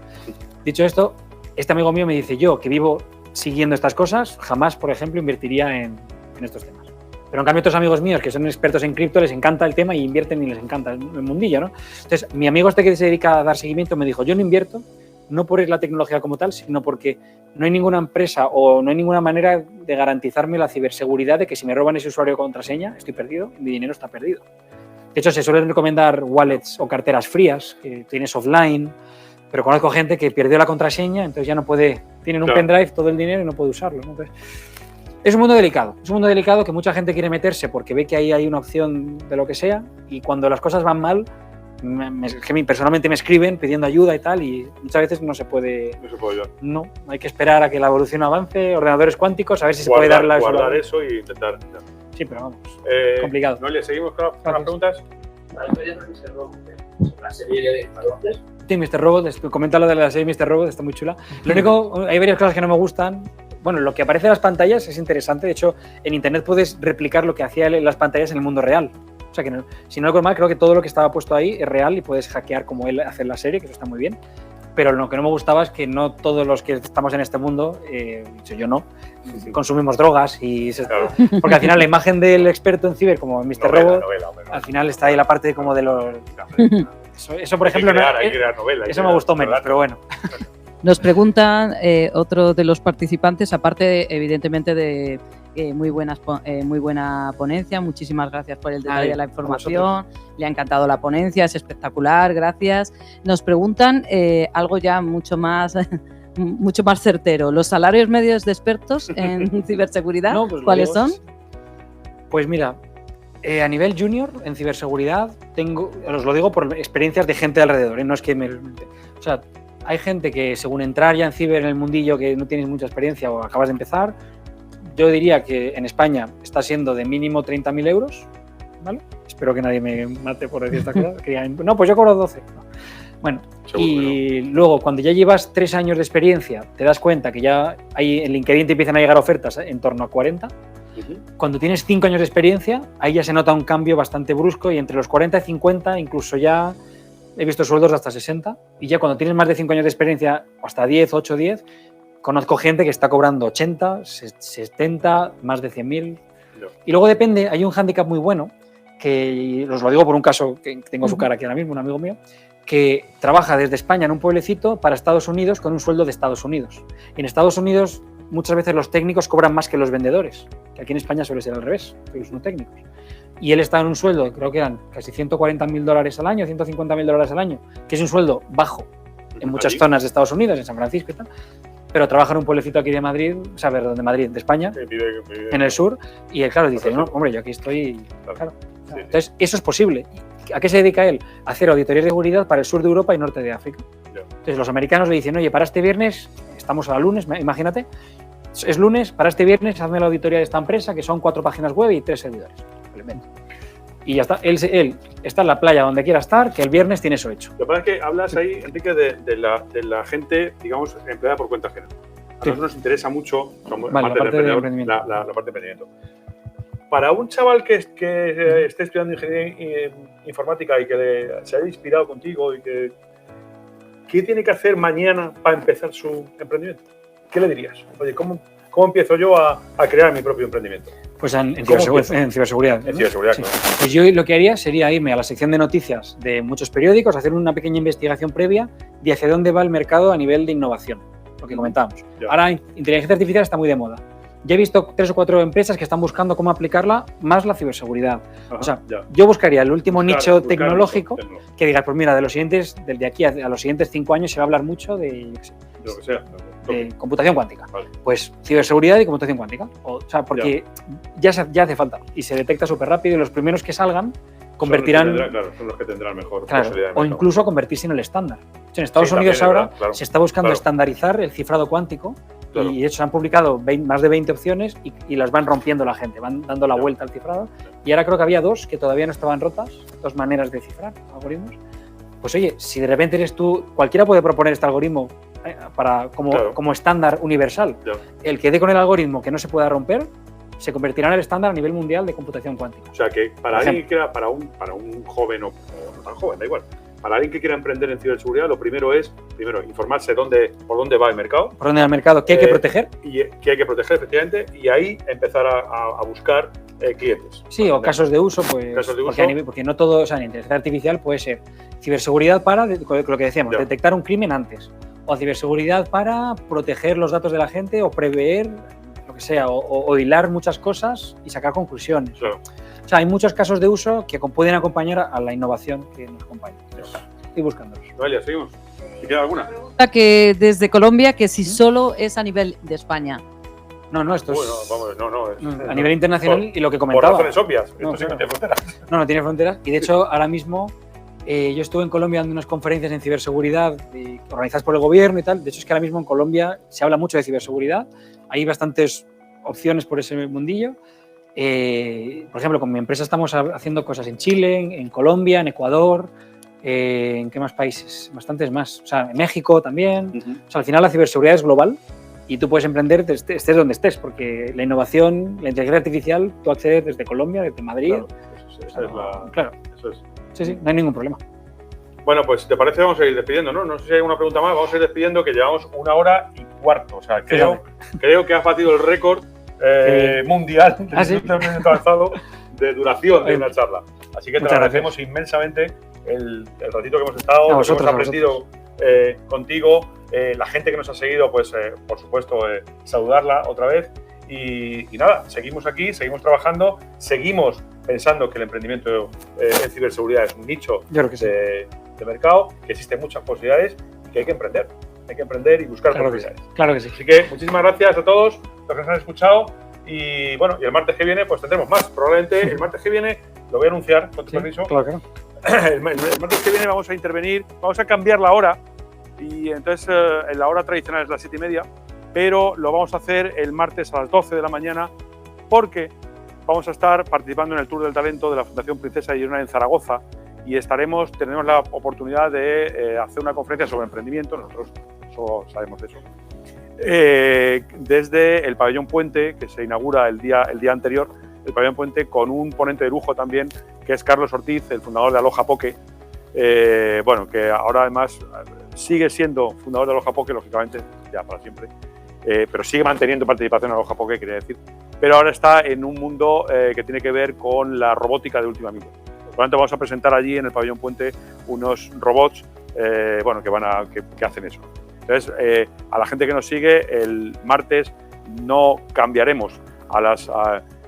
dicho esto, este amigo mío me dice, yo que vivo siguiendo estas cosas, jamás, por ejemplo, invertiría en estos temas. Pero en cambio otros amigos míos que son expertos en cripto les encanta el tema y invierten y les encanta el mundillo, ¿no? Entonces, mi amigo este que se dedica a dar seguimiento me dijo, yo no invierto, no por la tecnología como tal, sino porque no hay ninguna empresa o no hay ninguna manera de garantizarme la ciberseguridad de que si me roban ese usuario o contraseña, estoy perdido, mi dinero está perdido. De hecho, se suelen recomendar wallets o carteras frías que tienes offline, pero conozco gente que perdió la contraseña, entonces ya no puede, tienen un pendrive todo el dinero y no puede usarlo, ¿no? Entonces, es un mundo delicado que mucha gente quiere meterse porque ve que ahí hay una opción de lo que sea y cuando las cosas van mal, personalmente me escriben pidiendo ayuda y tal y muchas veces no se puede ayudar. No, hay que esperar a que la evolución avance, ordenadores cuánticos, a ver si se puede dar la... Guardar eso y intentar... Sí, pero vamos, complicado. ¿No le seguimos con las preguntas? La serie de robots. Sí, Mr. Robot, comenta lo de la serie Mr. Robot, está muy chula. Lo único, hay varias cosas que no me gustan. Bueno, lo que aparece en las pantallas es interesante. De hecho, en Internet puedes replicar lo que hacía las pantallas en el mundo real. O sea que, si no recuerdo mal, creo que todo lo que estaba puesto ahí es real y puedes hackear como él hace en la serie, que eso está muy bien. Pero lo que no me gustaba es que no todos los que estamos en este mundo, yo no, consumimos drogas. Claro. Porque al final la imagen del experto en ciber, como Mr. Robot, al final está ahí la parte como de los... Eso por ejemplo, hay que crear novela, eso me gustó menos, pero bueno. Nos preguntan otro de los participantes, aparte evidentemente de muy buena ponencia, muchísimas gracias por el detalle de la información, le ha encantado la ponencia, es espectacular, gracias. Nos preguntan algo ya mucho más certero, los salarios medios de expertos en ciberseguridad, pues ¿cuáles son? Pues mira, a nivel junior en ciberseguridad os lo digo por experiencias de gente alrededor, no es que o sea, hay gente que según entrar ya en ciber en el mundillo que no tienes mucha experiencia o acabas de empezar, yo diría que en España está siendo de mínimo 30.000 euros, ¿vale? Espero que nadie me mate por decir esta cosa. No, pues yo cobro 12. No. Bueno, seguro, y luego cuando ya llevas 3 años de experiencia, te das cuenta que ya en LinkedIn te empiezan a llegar ofertas en torno a 40. Cuando tienes 5 años de experiencia, ahí ya se nota un cambio bastante brusco y entre los 40 y 50 incluso ya he visto sueldos de hasta 60 y ya cuando tienes más de 5 años de experiencia, hasta 10, 8, 10, conozco gente que está cobrando 80, 70, más de 100.000. No. Y luego depende, hay un hándicap muy bueno, que os lo digo por un caso que tengo su cara aquí ahora mismo, un amigo mío, que trabaja desde España en un pueblecito para Estados Unidos con un sueldo de Estados Unidos. Y en Estados Unidos muchas veces los técnicos cobran más que los vendedores, que aquí en España suele ser al revés, que los no técnicos. Y él está en un sueldo, creo que eran casi $140.000 al año, $150.000 al año, que es un sueldo bajo en muchas zonas de Estados Unidos, en San Francisco y tal, pero trabaja en un pueblecito aquí de Madrid, o sea, de Madrid, de España, en el sur, y él, claro, dice, no, hombre, yo aquí estoy, claro. Entonces, eso es posible. ¿A qué se dedica él? A hacer auditorías de seguridad para el sur de Europa y norte de África. Entonces, los americanos le dicen, oye, para este viernes, estamos a lunes, imagínate, es lunes, para este viernes hazme la auditoría de esta empresa, que son 4 páginas web y 3 servidores. Y ya está, él está en la playa donde quiera estar, que el viernes tiene eso hecho. Lo que pasa es que hablas ahí, Enrique, de la gente, digamos, empleada por cuenta ajena. A nosotros nos interesa mucho la parte de emprendimiento. La parte de emprendimiento. Para un chaval que esté estudiando ingeniería informática y que se haya inspirado contigo y ¿qué tiene que hacer mañana para empezar su emprendimiento? ¿Qué le dirías? Oye, ¿cómo empiezo yo a crear mi propio emprendimiento? Pues en ciberseguridad. En ciberseguridad, sí. Claro. Pues yo lo que haría sería irme a la sección de noticias de muchos periódicos, hacer una pequeña investigación previa de hacia dónde va el mercado a nivel de innovación, lo que comentábamos. Ya. Ahora, inteligencia artificial está muy de moda. Ya he visto 3 o 4 empresas que están buscando cómo aplicarla más la ciberseguridad. Ajá, o sea, ya. yo buscaría el último nicho Buscar tecnológico nicho. que diga, pues mira, desde aquí a los siguientes 5 años se va a hablar mucho de, yo qué sé, De lo que sea. de computación cuántica. Vale. Pues ciberseguridad y computación cuántica. O sea, porque ya hace falta y se detecta súper rápido y los primeros que salgan convertirán... Son los que tendrán mejor Claro, posibilidad de o mercado. incluso convertirse en el estándar. De hecho, en Estados Sí, Unidos también, ahora ¿verdad? Claro. se está buscando Claro. estandarizar el cifrado cuántico Claro. y de hecho se han publicado más de 20 opciones y las van rompiendo la gente, van dando la vuelta al cifrado. Y ahora creo que había 2 que todavía no estaban rotas, 2 maneras de cifrar algoritmos. Pues oye, si de repente eres tú, cualquiera puede proponer este algoritmo como estándar universal. Ya. El que dé con el algoritmo que no se pueda romper se convertirá en el estándar a nivel mundial de computación cuántica. O sea, que para alguien que quiera, para un joven o no tan joven, da igual, para alguien que quiera emprender en ciberseguridad, lo primero es informarse por dónde va el mercado. Por dónde va el mercado, qué hay que proteger. Y que hay que proteger, efectivamente, y ahí empezar a buscar clientes. Sí, o casos de uso, pues, Casos de uso. porque no todo, o sea, en inteligencia artificial puede ser ciberseguridad para, lo que decíamos, Ya. detectar un crimen antes, o ciberseguridad para proteger los datos de la gente o prever lo que sea, o hilar muchas cosas y sacar conclusiones. Claro. O sea, hay muchos casos de uso que pueden acompañar a la innovación que nos acompaña. Estoy buscándolos. Noelia, seguimos. ¿Te queda alguna? Que desde Colombia, que si solo es a nivel de España. No, esto Bueno, es vamos, a nivel internacional y lo que Por comentaba. razones obvias. No, Esto sí que claro. tiene fronteras. No tiene fronteras. Y de hecho, ahora mismo yo estuve en Colombia dando unas conferencias en ciberseguridad organizadas por el gobierno y tal. De hecho, es que ahora mismo en Colombia se habla mucho de ciberseguridad. Hay bastantes opciones por ese mundillo. Por ejemplo, con mi empresa estamos haciendo cosas en Chile, en Colombia, en Ecuador, ¿en qué más países? Bastantes más. O sea, en México también. O sea, al final la ciberseguridad es global y tú puedes emprender estés donde estés, porque la innovación, la inteligencia artificial, tú accedes desde Colombia, desde Madrid. Claro, eso es. Sí, no hay ningún problema. Bueno, pues te parece, vamos a ir despidiendo, ¿no? No sé si hay alguna pregunta más, vamos a ir despidiendo, que llevamos 1 hora y cuarto. O sea, creo que has batido el récord mundial del Instituto de Emprendimiento Avanzado de duración de una charla. Así que te agradecemos inmensamente el ratito que hemos estado, lo que hemos aprendido contigo, la gente que nos ha seguido, pues por supuesto saludarla otra vez. Y nada, seguimos aquí, seguimos trabajando, seguimos pensando que el emprendimiento en ciberseguridad es un nicho de mercado, que existen muchas posibilidades y que hay que emprender y buscar posibilidades. Claro que sí. Así que muchísimas gracias a todos los que nos han escuchado y bueno, y el martes que viene pues tendremos más. Probablemente el martes que viene, lo voy a anunciar, con tu permiso. Claro que no. El martes que viene vamos a intervenir, vamos a cambiar la hora y entonces en la hora tradicional es las 7:30, pero lo vamos a hacer el martes a las 12 de la mañana porque vamos a estar participando en el Tour del Talento de la Fundación Princesa Girona en Zaragoza y tenemos la oportunidad de hacer una conferencia sobre emprendimiento, nosotros solo sabemos de eso, desde el Pabellón Puente, que se inaugura el día anterior, el Pabellón Puente, con un ponente de lujo también, que es Carlos Ortiz, el fundador de Aloha Poke, que ahora además sigue siendo fundador de Aloha Poke, lógicamente, ya para siempre, pero sigue manteniendo participación en Aloha Poke, quería decir, pero ahora está en un mundo que tiene que ver con la robótica de última milla. Por lo tanto, vamos a presentar allí en el Pabellón Puente unos robots bueno, que hacen eso. Entonces, a la gente que nos sigue, el martes no cambiaremos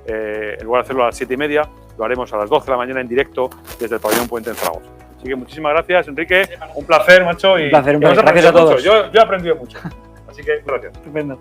en lugar de hacerlo a las 7:30, lo haremos a las 12 de la mañana en directo desde el Pabellón Puente en Zaragoza. Así que muchísimas gracias, Enrique. Un placer, macho. Un placer. Gracias a todos. Yo he aprendido mucho. Así que gracias. Estupendo.